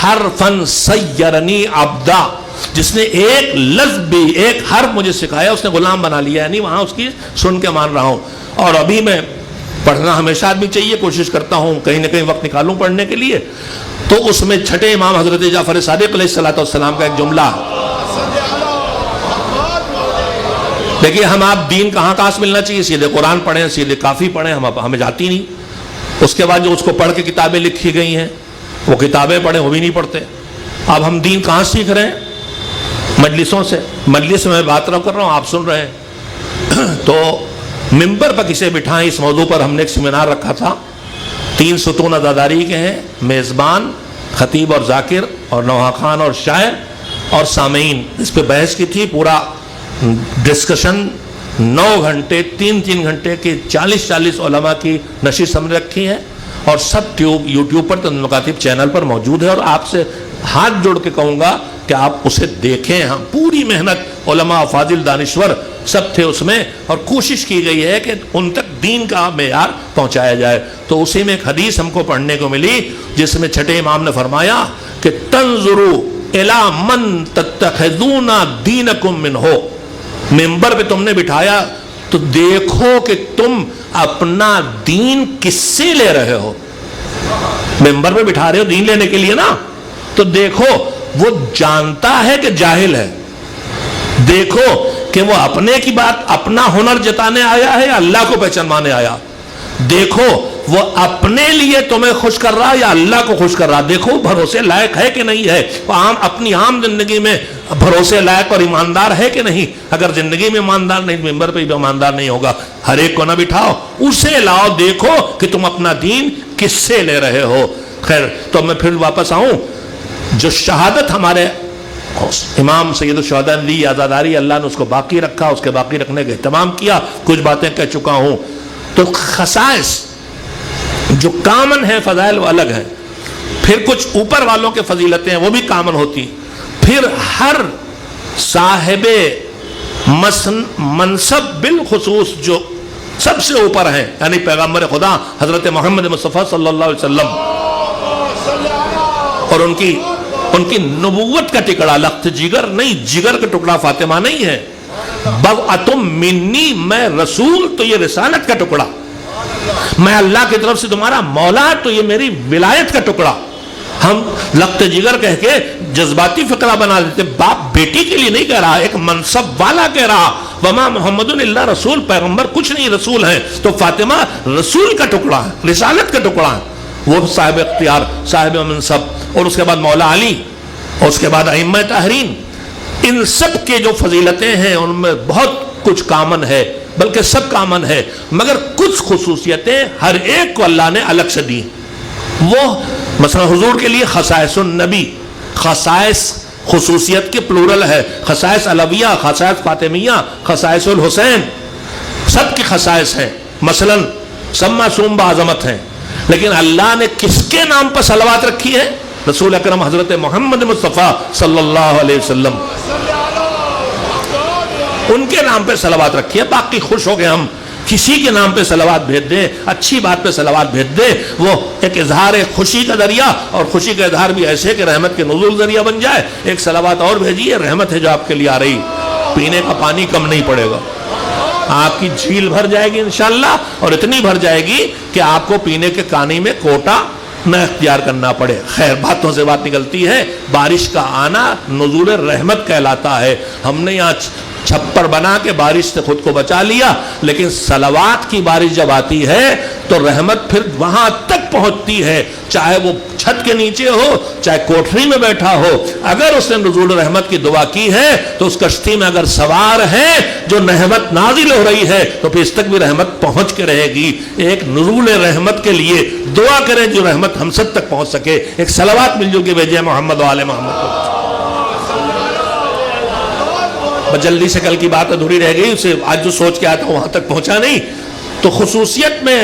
حرفا سیرنی عبدا، جس نے ایک لفظ بھی، ایک حرف مجھے سکھایا، اس نے غلام بنا لیا. یعنی وہاں اس کی سن کے مان رہا ہوں. اور ابھی میں پڑھنا ہمیشہ بھی چاہیے، کوشش کرتا ہوں کہیں نہ کہیں وقت نکالوں پڑھنے کے لیے. تو اس میں چھٹے امام حضرت جعفر صادق علیہ السلام کا ایک جملہ ہے، دیکھیے ہم آپ دین کہاں سے ملنا چاہیے؟ سیدھے قرآن پڑھیں، سیدھے کافی پڑھیں، ہمیں جاتی نہیں. اس کے بعد جو اس کو پڑھ کے کتابیں لکھی گئی ہیں وہ کتابیں پڑھیں، وہ بھی نہیں پڑھتے. اب ہم دین کہاں سیکھ رہے ہیں؟ مجلسوں سے. مجلس میں بات کر رہا ہوں، آپ سن رہے ہیں. تو ممبر پر کسے بٹھائیں، اس موضوع پر ہم نے ایک سیمینار رکھا تھا. 3 ستون عزاداری کے ہیں، میزبان، خطیب اور ذاکر، اور نوحہ خان اور شاعر اور سامعین. اس پہ بحث کی تھی. پورا ڈسکشن 9 گھنٹے 3 گھنٹے کی 40 علماء کی نشست ہم نے رکھی ہے، اور سب یوٹیوب پر تنظیم مکاتب چینل پر موجود ہے. اور آپ سے ہاتھ جوڑ کے کہوں گا کہ آپ اسے دیکھیں. ہم پوری محنت، علماء، فاضل، دانشور سب تھے اس میں، اور کوشش کی گئی ہے کہ ان تک دین کا معیار پہنچایا جائے. تو اسی میں ایک حدیث ہم کو پڑھنے کو ملی جس میں چھٹے امام نے فرمایا کہ تنظروا الی من تتخذون دینکم منہ. ممبر پہ تم نے بٹھایا تو دیکھو کہ تم اپنا دین کس سے لے رہے ہو. ممبر پہ بٹھا رہے ہو دین لینے کے لیے نا، تو دیکھو وہ جانتا ہے کہ جاہل ہے. دیکھو کہ وہ اپنے کی بات، اپنا ہنر جتانے آیا ہے یا اللہ کو پہچانوانے آیا. دیکھو وہ اپنے لیے تمہیں خوش کر رہا یا اللہ کو خوش کر رہا. دیکھو بھروسے لائق ہے کہ نہیں ہے، اپنی عام زندگی میں بھروسے لائق اور ایماندار ہے کہ نہیں. اگر زندگی میں ایماندار نہیں، ممبر پہ بھی ایماندار نہیں ہوگا. ہر ایک کو نہ بٹھاؤ، اسے لاؤ، دیکھو کہ تم اپنا دین کس سے لے رہے ہو. خیر، تو میں پھر واپس آؤں. جو شہادت ہمارے امام سید الشہداء نے دی عزاداری، اللہ نے اس کو باقی رکھا، اس کے باقی رکھنے کا اہتمام کیا. کچھ باتیں کہہ چکا ہوں. تو خصائص جو کامن ہیں، فضائل وہ الگ ہیں. پھر کچھ اوپر والوں کے فضیلتیں ہیں وہ بھی کامن ہوتی. پھر ہر صاحب منصب بالخصوص جو سب سے اوپر ہیں، یعنی پیغمبر خدا حضرت محمد مصطفیٰ صلی اللہ علیہ وسلم، اور ان کی نبوت کا ٹکڑا، لخت جگر نہیں، جگر کا ٹکڑا فاطمہ نہیں ہے. بضعتم منی، میں رسول تو یہ رسالت کا ٹکڑا، میں اللہ کی طرف سے تمہارا مولا تو یہ میری ولایت کا ٹکڑا. ہم لخت جگر کہہ کے جذباتی فقرہ بنا دیتے. باپ بیٹی کے لیے نہیں کہہ رہا، ایک منصب والا کہہ رہا. وما محمد الا رسول، پیغمبر کچھ نہیں، رسول ہیں. تو فاطمہ رسول کا ٹکڑا ہے، رسالت کا ٹکڑا ہے. وہ صاحب اختیار، صاحب منصب. اور اس کے بعد مولا علی، اور اس کے بعد ائمہ طاہرین. ان سب کے جو فضیلتیں ہیں ان میں بہت کچھ کامن ہے، بلکہ سب کامن ہے، مگر کچھ خصوصیتیں ہر ایک کو اللہ نے الگ سے دی. وہ مثلا حضور کے لیے خصائص النبی، خصائص خصوصیت کے پلورل ہے. خصائص علویہ، خصائص فاطمیہ، خصائص الحسین، سب کی خصائص ہیں. مثلا سب معصوم بعظمت ہیں، لیکن اللہ نے کس کے نام پر صلوات رکھی ہے؟ رسول اکرم حضرت محمد مصطفیٰ صلی اللہ علیہ وسلم، ان کے نام پہ صلوات رکھی ہے. باقی خوش ہو گئے ہم کسی کے نام پہ صلوات بھیج دیں، اچھی بات پہ صلوات بھیج دیں، وہ ایک اظہار خوشی کا ذریعہ، اور خوشی کا اظہار بھی ایسے کہ رحمت کے نزول ذریعہ بن جائے. ایک صلوات اور بھیجیے، رحمت ہے جو آپ کے لیے آ رہی. پینے کا پانی کم نہیں پڑے گا، آپ کی جھیل بھر جائے گی انشاءاللہ، اور اتنی بھر جائے گی کہ آپ کو پینے کے کانی میں کوٹا نہ اختیار کرنا پڑے. خیر، باتوں سے بات نکلتی ہے. بارش کا آنا نزول رحمت کہلاتا ہے. ہم نے یہاں چھپر بنا کے بارش سے خود کو بچا لیا، لیکن صلوات کی بارش جب آتی ہے تو رحمت پھر وہاں تک پہنچتی ہے، چاہے وہ چھت کے نیچے ہو، چاہے کوٹھری میں بیٹھا ہو. اگر اس نے نزول رحمت کی دعا کی ہے تو اس کشتی میں اگر سوار ہے جو رحمت نازل ہو رہی ہے تو پھر اس تک بھی رحمت پہنچ کے رہے گی. ایک نزول رحمت کے لیے دعا کریں جو رحمت ہم سب تک پہنچ سکے. ایک صلوات مل جل کے بھیجیں محمد و آل محمد کو. جلدی سے کل کی بات ادھوری رہ گئی، اسے آج جو سوچ کے آیا تھا وہاں تک پہنچا نہیں. تو خصوصیت میں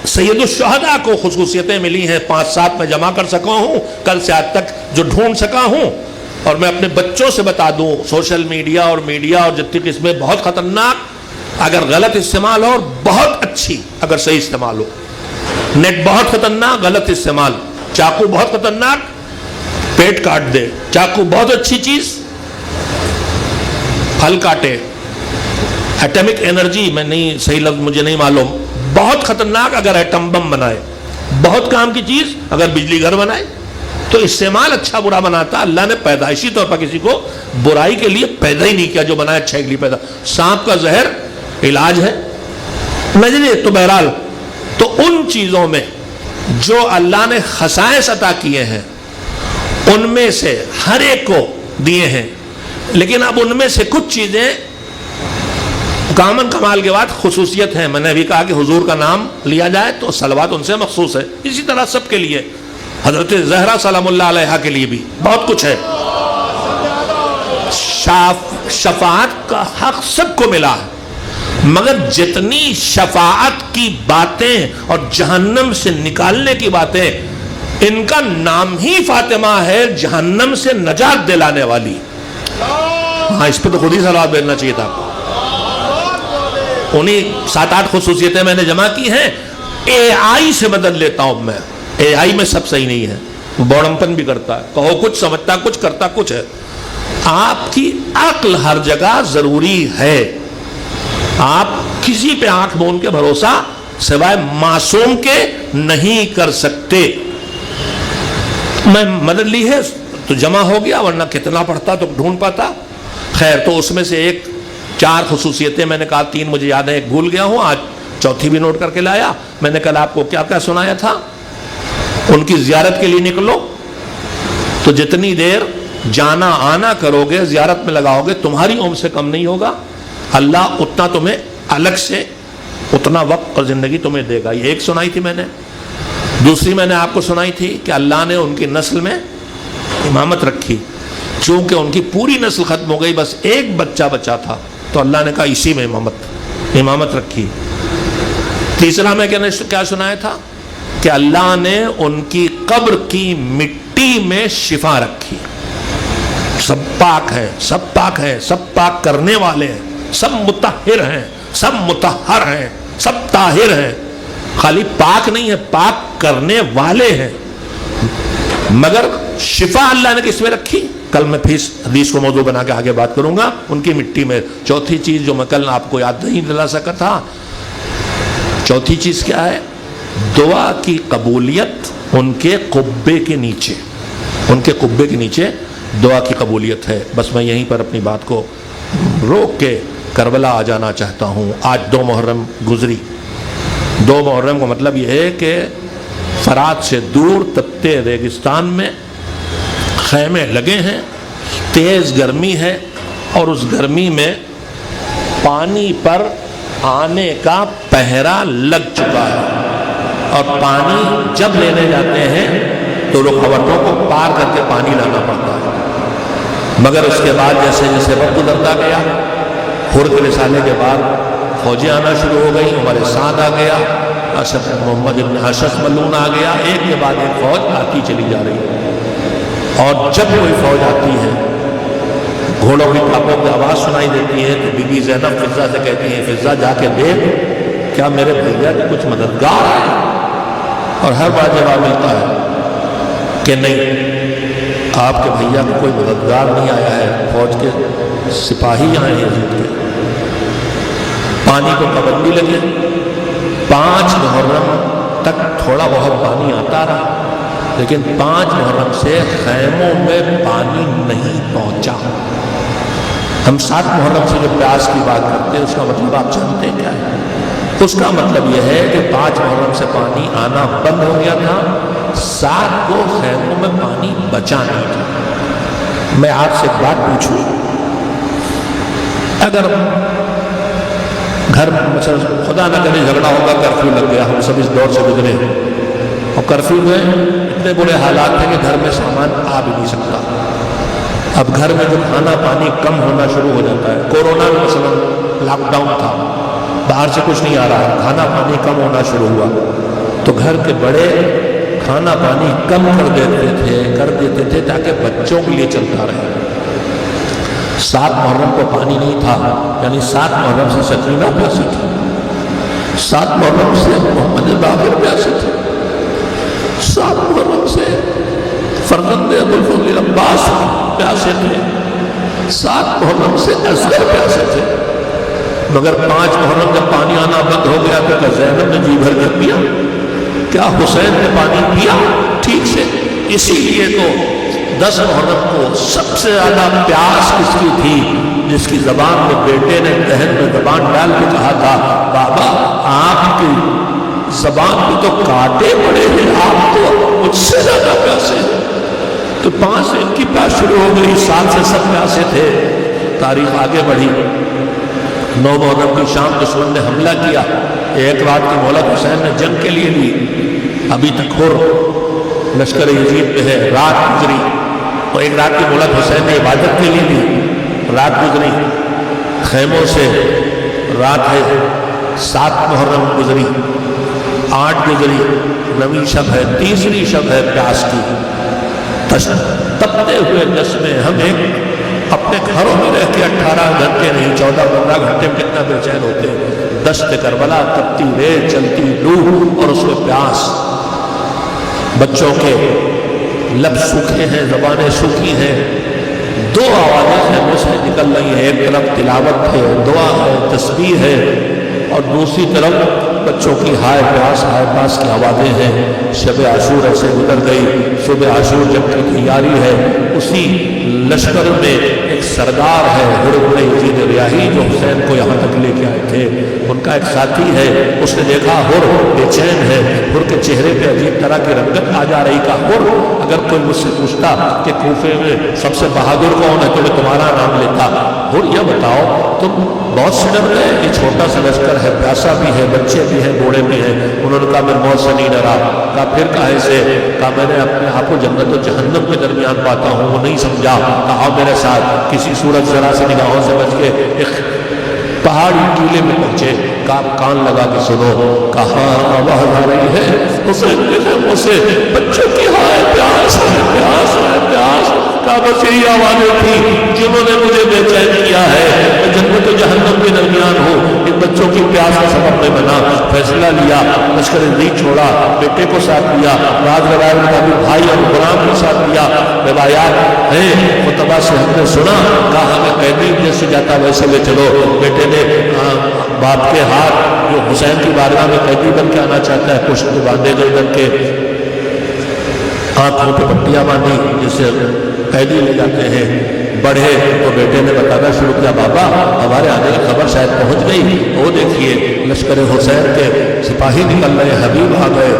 سید الشہداء کو خصوصیتیں ملی ہیں، 5-7 میں جمع کر سکا ہوں کل سے آج تک جو ڈھونڈ سکا ہوں. اور میں اپنے بچوں سے بتا دوں، سوشل میڈیا اور جتنی قسمیں بہت خطرناک اگر غلط استعمال ہو، اور بہت اچھی اگر صحیح استعمال ہو. نیٹ بہت خطرناک، غلط استعمال. چاقو بہت خطرناک، پیٹ کاٹ دے. چاقو بہت اچھی چیز، پھل کاٹے. ایٹمک انرجی، میں نہیں صحیح لفظ مجھے نہیں معلوم، بہت خطرناک اگر ایٹم بم بنائے. بہت کام کی چیز اگر بجلی گھر بنائے. تو استعمال اچھا برا بناتا. اللہ نے پیدائشی طور پر کسی کو برائی کے لیے پیدا ہی نہیں کیا, جو بنایا اچھائی کے لیے پیدا. سانپ کا زہر علاج ہے نہیں. تو بہرحال تو ان چیزوں میں جو اللہ نے خصائص عطا کیے ہیں ان میں سے ہر ایک کو دیے ہیں, لیکن اب ان میں سے کچھ چیزیں کامن کمال کے بعد خصوصیت ہیں. میں نے ابھی کہا کہ حضور کا نام لیا جائے تو صلوات ان سے مخصوص ہے, اسی طرح سب کے لیے, حضرت زہرا سلام اللہ علیہا کے لیے بھی بہت کچھ ہے. شفاعت کا حق سب کو ملا ہے, مگر جتنی شفاعت کی باتیں اور جہنم سے نکالنے کی باتیں, ان کا نام ہی فاطمہ ہے, جہنم سے نجات دلانے والی. ہاں اس پہ تو خود ہی صلوات بھیجنا چاہیے تھا. انہیں 7-8 خصوصیتیں میں نے جمع کی ہیں. اے آئی سے مدد لیتا ہوں میں. اے آئی میں سب صحیح نہیں ہے, بوڑمپن بھی کرتا ہے, کہو کچھ سمجھتا کچھ کرتا کچھ ہے. آپ کی عقل ہر جگہ ضروری ہے. آپ کسی پہ آنکھ مون کے بھروسہ سوائے معصوم کے نہیں کر سکتے. میں مدد لی ہے تو جمع ہو گیا, ورنہ کتنا پڑھتا تو ڈھونڈ پاتا. خیر, تو اس میں سے 4 خصوصیتیں میں نے کہا, 3 مجھے یاد ہے, ایک بھول گیا ہوں, آج چوتھی بھی نوٹ کر کے لایا. میں نے کل آپ کو کیا کیا سنایا تھا. ان کی زیارت کے لیے نکلو تو جتنی دیر جانا آنا کرو گے, زیارت میں لگاؤ گے, تمہاری عمر سے کم نہیں ہوگا. اللہ اتنا تمہیں الگ سے اتنا وقت اور زندگی تمہیں دے گا. یہ ایک سنائی تھی میں نے. دوسری میں نے آپ کو سنائی تھی کہ اللہ نے ان کی نسل میں امامت رکھی. چونکہ ان کی پوری نسل ختم ہو گئی, بس ایک بچہ بچا تھا, تو اللہ نے کہا اسی میں امامت رکھی. تیسرا میں کیا سنایا تھا کہ اللہ نے ان کی قبر کی مٹی میں شفا رکھی. سب پاک ہیں, سب پاک ہیں, سب پاک کرنے والے ہیں, سب مطہر ہیں, سب مطہر ہیں, سب طاہر ہیں. خالی پاک نہیں ہے, پاک کرنے والے ہیں. مگر شفا اللہ نے کس میں رکھی, کل میں پھر حدیث کو موضوع بنا کے آگے بات کروں گا, ان کی مٹی میں. چوتھی چیز جو میں کل آپ کو یاد نہیں دلا سکا تھا, چوتھی چیز کیا ہے, دعا کی قبولیت ان کے قبے کے نیچے, ان کے قبے کے نیچے دعا کی قبولیت ہے. بس میں یہیں پر اپنی بات کو روک کے کربلا آ جانا چاہتا ہوں. آج 2 محرم گزری. 2 محرم کا مطلب یہ ہے کہ فرات سے دور تپتے ریگستان میں خیمے لگے ہیں, تیز گرمی ہے, اور اس گرمی میں پانی پر آنے کا پہرا لگ چکا ہے, اور پانی جب لینے جاتے ہیں تو رکاوٹوں کو پار کر کے پانی لانا پڑتا ہے. مگر اس کے بعد جیسے جیسے وقت گزرتا گیا, حر کے رسالے کے بعد فوجیں آنا شروع ہو گئی. عمر سعد آ گیا, محمد ابن حشش ملون آ گیا, ایک کے بعد ایک فوج آتی چلی جا رہی ہے. اور جب کوئی فوج آتی ہے, گھوڑوں کی ٹاپوں کی آواز سنائی دیتی ہے, تو بی بی زینب فضہ سے کہتی ہیں, فضہ جا کے دیکھ کیا میرے بھیا کے کچھ مددگار ہے. اور ہر بار جواب ملتا ہے کہ نہیں, آپ کے بھیا کو کوئی مددگار نہیں آیا ہے, فوج کے سپاہی آئے ہیں یزید کے. پانی کو پابندی لگی. 5 محرم تک تھوڑا بہت پانی آتا رہا, لیکن 5 محرم سے خیموں میں پانی نہیں پہنچا. ہم 7 محرم سے جو پیاس کی بات کرتے ہیں, اس کا مطلب آپ جانتے ہیں کیا ہے؟ اس کا مطلب یہ ہے کہ 5 محرم سے پانی آنا بند ہو گیا تھا, 7 کو خیموں میں پانی بچا نہیں تھا. میں آپ سے ایک بات پوچھوں, اگر گھر مثلا خدا نہ کرے جھگڑا ہوگا, کرفیو لگ گیا, ہم سب اس دور سے گزرے, اور کرفیو میں اتنے برے حالات ہیں کہ گھر میں سامان آ بھی نہیں سکتا. اب گھر میں جو کھانا پانی کم ہونا شروع ہو جاتا ہے, کورونا میں مثلا لاک ڈاؤن تھا, باہر سے کچھ نہیں آ رہا, کھانا پانی کم ہونا شروع ہوا, تو گھر کے بڑے کھانا پانی کم کر دیتے تھے تاکہ بچوں کے لیے چلتا رہے. 7 محرم کو پانی نہیں تھا, یعنی 7 محرم سے سکینہ پیاسے تھے, 7 محرم سے محمد باقر پیاسے تھے, 7 محرم سے فرزند ابوالفضل عباس پیاسے تھے, 7 محرم سے اصغر پیاسے تھے. مگر 5 محرم جب پانی آنا بند ہو گیا تو کیا زینب نے جی بھر کے پیا؟ کیا حسین نے پانی پیا ٹھیک سے؟ اسی لیے تو 10 محرم کو سب سے زیادہ پیاس کس کی تھی؟ جس کی زبان میں بیٹے نے دہن میں زبان ڈال کے کہا تھا بابا آپ کی زبان میں تو کانٹے پڑے ہیں، آپ تو مجھ سے زیادہ پیاسے ہیں۔ تو 5 سے ان کی پیاس شروع ہو گئی، 7 سے سب پیاسے تھے۔ تاریخ آگے بڑھی، 9 محرم کی شام دشمن نے حملہ کیا، ایک رات کی مہلت حسین نے جنگ کے لیے لی، ابھی تک لشکر یزید میں ہے، رات گزری، اور ایک رات کی مہلت حسین نے عبادت کے لیے لی، رات گزری، خیموں سے رات ہے، 7 محرم گزری، 8 گزری، 9ویں شب ہے، تیسری شب ہے پیاس کی، تپتے ہوئے دس میں ہم ایک اپنے گھروں میں رہ کے 18 گھنٹے نہیں 14-15 گھنٹے میں کتنا بے چین ہوتے ہیں، دشت کربلا، تپتی ریت، چلتی لو اور اس میں پیاس، بچوں کے لب سوکھے ہیں، زبانیں سوکھی ہیں، 2 آوازیں ہیں مجھ سے نکل رہی ہیں، ایک طرف تلاوت ہے، دعا ہے، تسبیح ہے، اور دوسری طرف بچوں کی ہائے پاس کی آوازیں ہیں۔ شب عاشور ایسے گزر گئی، صبح عاشور جب کی تیاری ہے، اسی لشکر میں ایک سردار ہے ہرمزہ یزید ریاحی جو حسین کو یہاں تک لے کے آئے تھے، ان کا ایک ساتھی ہے، اس نے دیکھا ہر بے چین ہے، ہر کے چہرے پہ عجیب طرح کی رنگت آ جا رہی، کا ہر اگر کوئی مجھ سے پوچھتا کہ کوفے میں سب سے بہادر کون ہے تو میں تمہارا نام لیتا، ہر یہ بتاؤ تم بہت سے ڈر رہے ہیں، یہ چھوٹا سا لشکر ہے، پیاسا بھی ہے، بچے بھی ہیں، بوڑھے بھی ہیں۔ انہوں نے کہا میں موت سے نہیں ڈرا، کہا پھر کہے سے؟ کہا میں نے اپنے آپ کو جنت و جہنم کے درمیان پاتا ہوں، وہ نہیں سمجھا، کہا میرے ساتھ، کسی صورت ذرا سے نگاہوں سے بچ کے ایک پہاڑی ٹیلے میں پہنچے، کہا کان لگا کے سنو، کہا آواز آ رہی ہے حسین کے خیموں سے، بچوں کی ہائے پیاس ہے، پیاس ہے، پیاس، کہا بس یہی آوازیں تھی جنہوں نے مجھے بے چین کیا ہے، میں جنت و جہنم کے درمیان ہوں، ان بچوں کی پیاس کا سبب میں بنا، فیصلہ لیا، لشکر نہیں چھوڑا، بیٹے کو ساتھ لیا، راز روایت مطابق بھائی اور غلام کو ساتھ لیا، روایات ہیں متبا سے ہم نے سنا، کہا ہمیں قیدی جیسے جاتا ویسے لے چلو، بیٹے نے باپ کے ہاتھ جو حسین کی بارگاہ میں قیدی بن کے آنا چاہتا ہے، پشت پہ باندھے گردن کے، آنکھوں پہ پٹیاں باندھی جسے قیدی لے جاتے ہیں، بڑھے تو بیٹے نے بتانا شروع کیا بابا ہمارے آنے کی خبر شاید پہنچ گئی، وہ دیکھیے لشکر حسین کے سپاہی نکل رہے، حبیب آ گئے،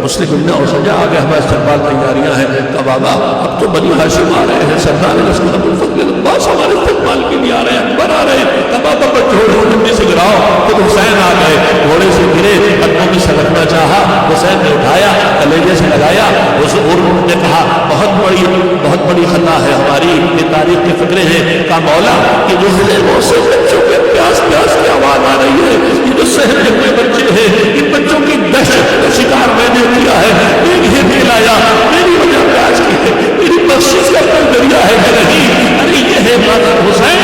مسلم ابن اوسجہ آ گئے، ہمارے استقبال تیاریاں ہیں، کہا بابا اب تو بنی ہاشم آ رہے ہیں، سردار لشکر ابوالفضل عباس ہمارے استقبال کے لیے آ رہے ہیں، اکبر آ رہے ہیں، کہا بابا گھوڑے جلدی سے گراؤ، خود حسین آ گئے، گھوڑے سے گرے، قدموں میں سلکنا چاہا، حسین نے اٹھایا، کلیجے سے لگایا، اس عرب نے کہا بہت بڑی خطا ہے ہماری، یہ تاریخ کے فکرے ہیں، کہا مولا یہ جو خیموں سے بچوں کے پیاس کی آواز آ رہی ہے، یہ جو سہرے ہوئے بچے ہیں، ان بچوں کی دہشت کا شکار میں نے کیا ہے، ایک ہی کھلایا، میری وجہ پیاس کی ہے، میری بخشش کا کوئی ذریعہ ہے کہ نہیں؟ ارے یہ ہے مادر حسین،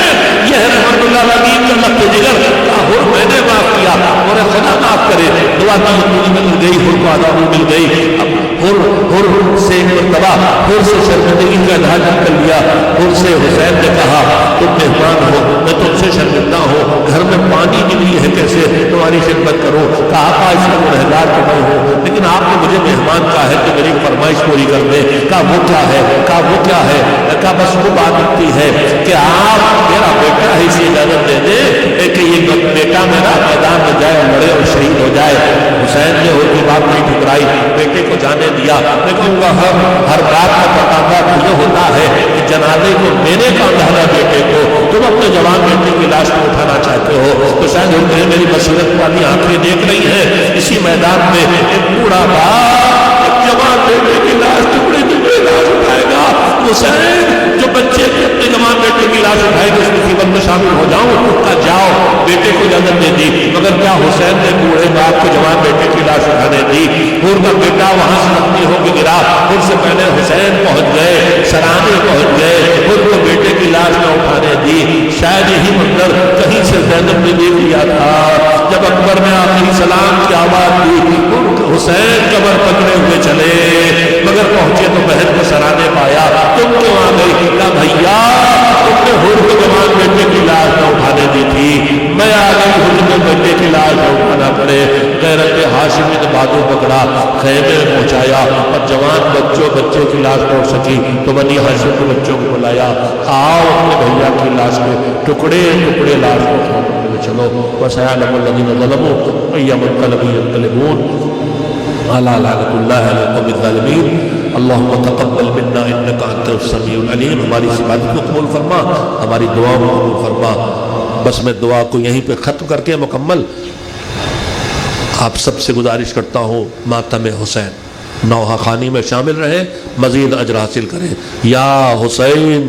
یہ ہے رحمت اللہ علیہ کا لب جگر، کہا ہر میں نے معاف کیا، اور خدا معاف کرے، دعا کی منظوری میں مل گئی، ہر کو عذاب مل گئی، اب ہر سے ایک مرتبہ ہر سے شرمندگی کا اظہار کر لیا، ہر سے حسین نے کہا تم مہمان ہو، میں تم سے شرمندہ ہوں، گھر میں پانی نہیں ہے، کیسے تمہاری خدمت کروں؟ کہا آقا اس میں گنہگار تو میں ہوں، لیکن آپ نے مجھے مہمان کہا ہے کہ میری فرمائش پوری کر دے، کہا وہ کیا ہے؟ کہا وہ کیا ہے؟ کہا بس وہ بات ہوتی ہے کہ آپ میرا بیٹا ہے اسے اجازت دے دے کہ یہ بیٹا میرا میدان میں جائے، لڑے اور شہید ہو جائے۔ حسین نے ان کی بات نہیں ٹھکرائی، بیٹے کو جانے دیا، لیکن ہر بات کا تقاضا یہ ہوتا ہے کہ جنازے کو دینے کا اندازہ بیٹے کو، تم اپنے جوان بیٹے کی لاش کو اٹھانا چاہتے ہو تو شاید میری بصیرت والی آنکھیں دیکھ رہی ہیں، اسی میدان میں ایک بوڑھا باپ ایک جوان بیٹے کی لاش ٹکڑے لاش اٹھائے گا، حسین جو بچے اپنے جوان بیٹے کی لاش اٹھائے گا اس مصیبت میں شامل ہو جاؤں، کہا جاؤ، بیٹے کو اجازت دے دی، مگر کیا حسین نے بوڑھے باپ کو جوان بیٹے کی لاش اٹھانے دی؟ ہر کا بیٹا وہاں سے زخمی ہو کے گرا، ان سے پہلے حسین پہنچ گئے، سرانے پہنچ گئے، ہر کو بیٹے کی لاش نہ اٹھانے دی۔ شاید یہی منظر کہیں سے زینب نے دیکھ لیا تھا، جب اکبر نے آخری سلام کی آواز دی، حسین قبر پکڑے ہوئے چلے، مگر پہنچے تو بہن کو سرانے پایا، تم کیوں آ گئی؟ کہا بھیا تم نے ہر کو جوان بیٹے کی لاش نہ اٹھانے دی تھی، میں آ گئی ہر کو بیٹے کی لاش نہ اٹھانا پڑے۔ غیرت ہاشم ہاشمی نے بازو پکڑا، خیمے میں پہنچایا، اور جوان بچے کی لاش توڑ سکی تو بنی ہاشم کے بچوں کو بلایا، آؤ اپنے بھیا کی لاش کے ٹکڑے ٹکڑے لاش کو کھانے میں چلو، وَسَيَعْلَمُ الَّذِينَ ظَلَمُوا أَيَّ مُنقَلَبٍ يَنقَلِبُونَ أَلَا لَعْنَةُ اللَّهِ عَلَى الْقَوْمِ الظَّالِمِينَ۔ اللہم تقبل منا انک انت السمیع العلیم، ہماری اس عبادت کو قبول فرما، ہماری دعاؤں کو قبول فرما۔ بس میں دعا کو یہیں پہ ختم کر کے مکمل آپ سب سے گزارش کرتا ہوں، ماتم حسین نوحہ خوانی میں شامل رہیں، مزید اجر حاصل کریں۔ یا حسین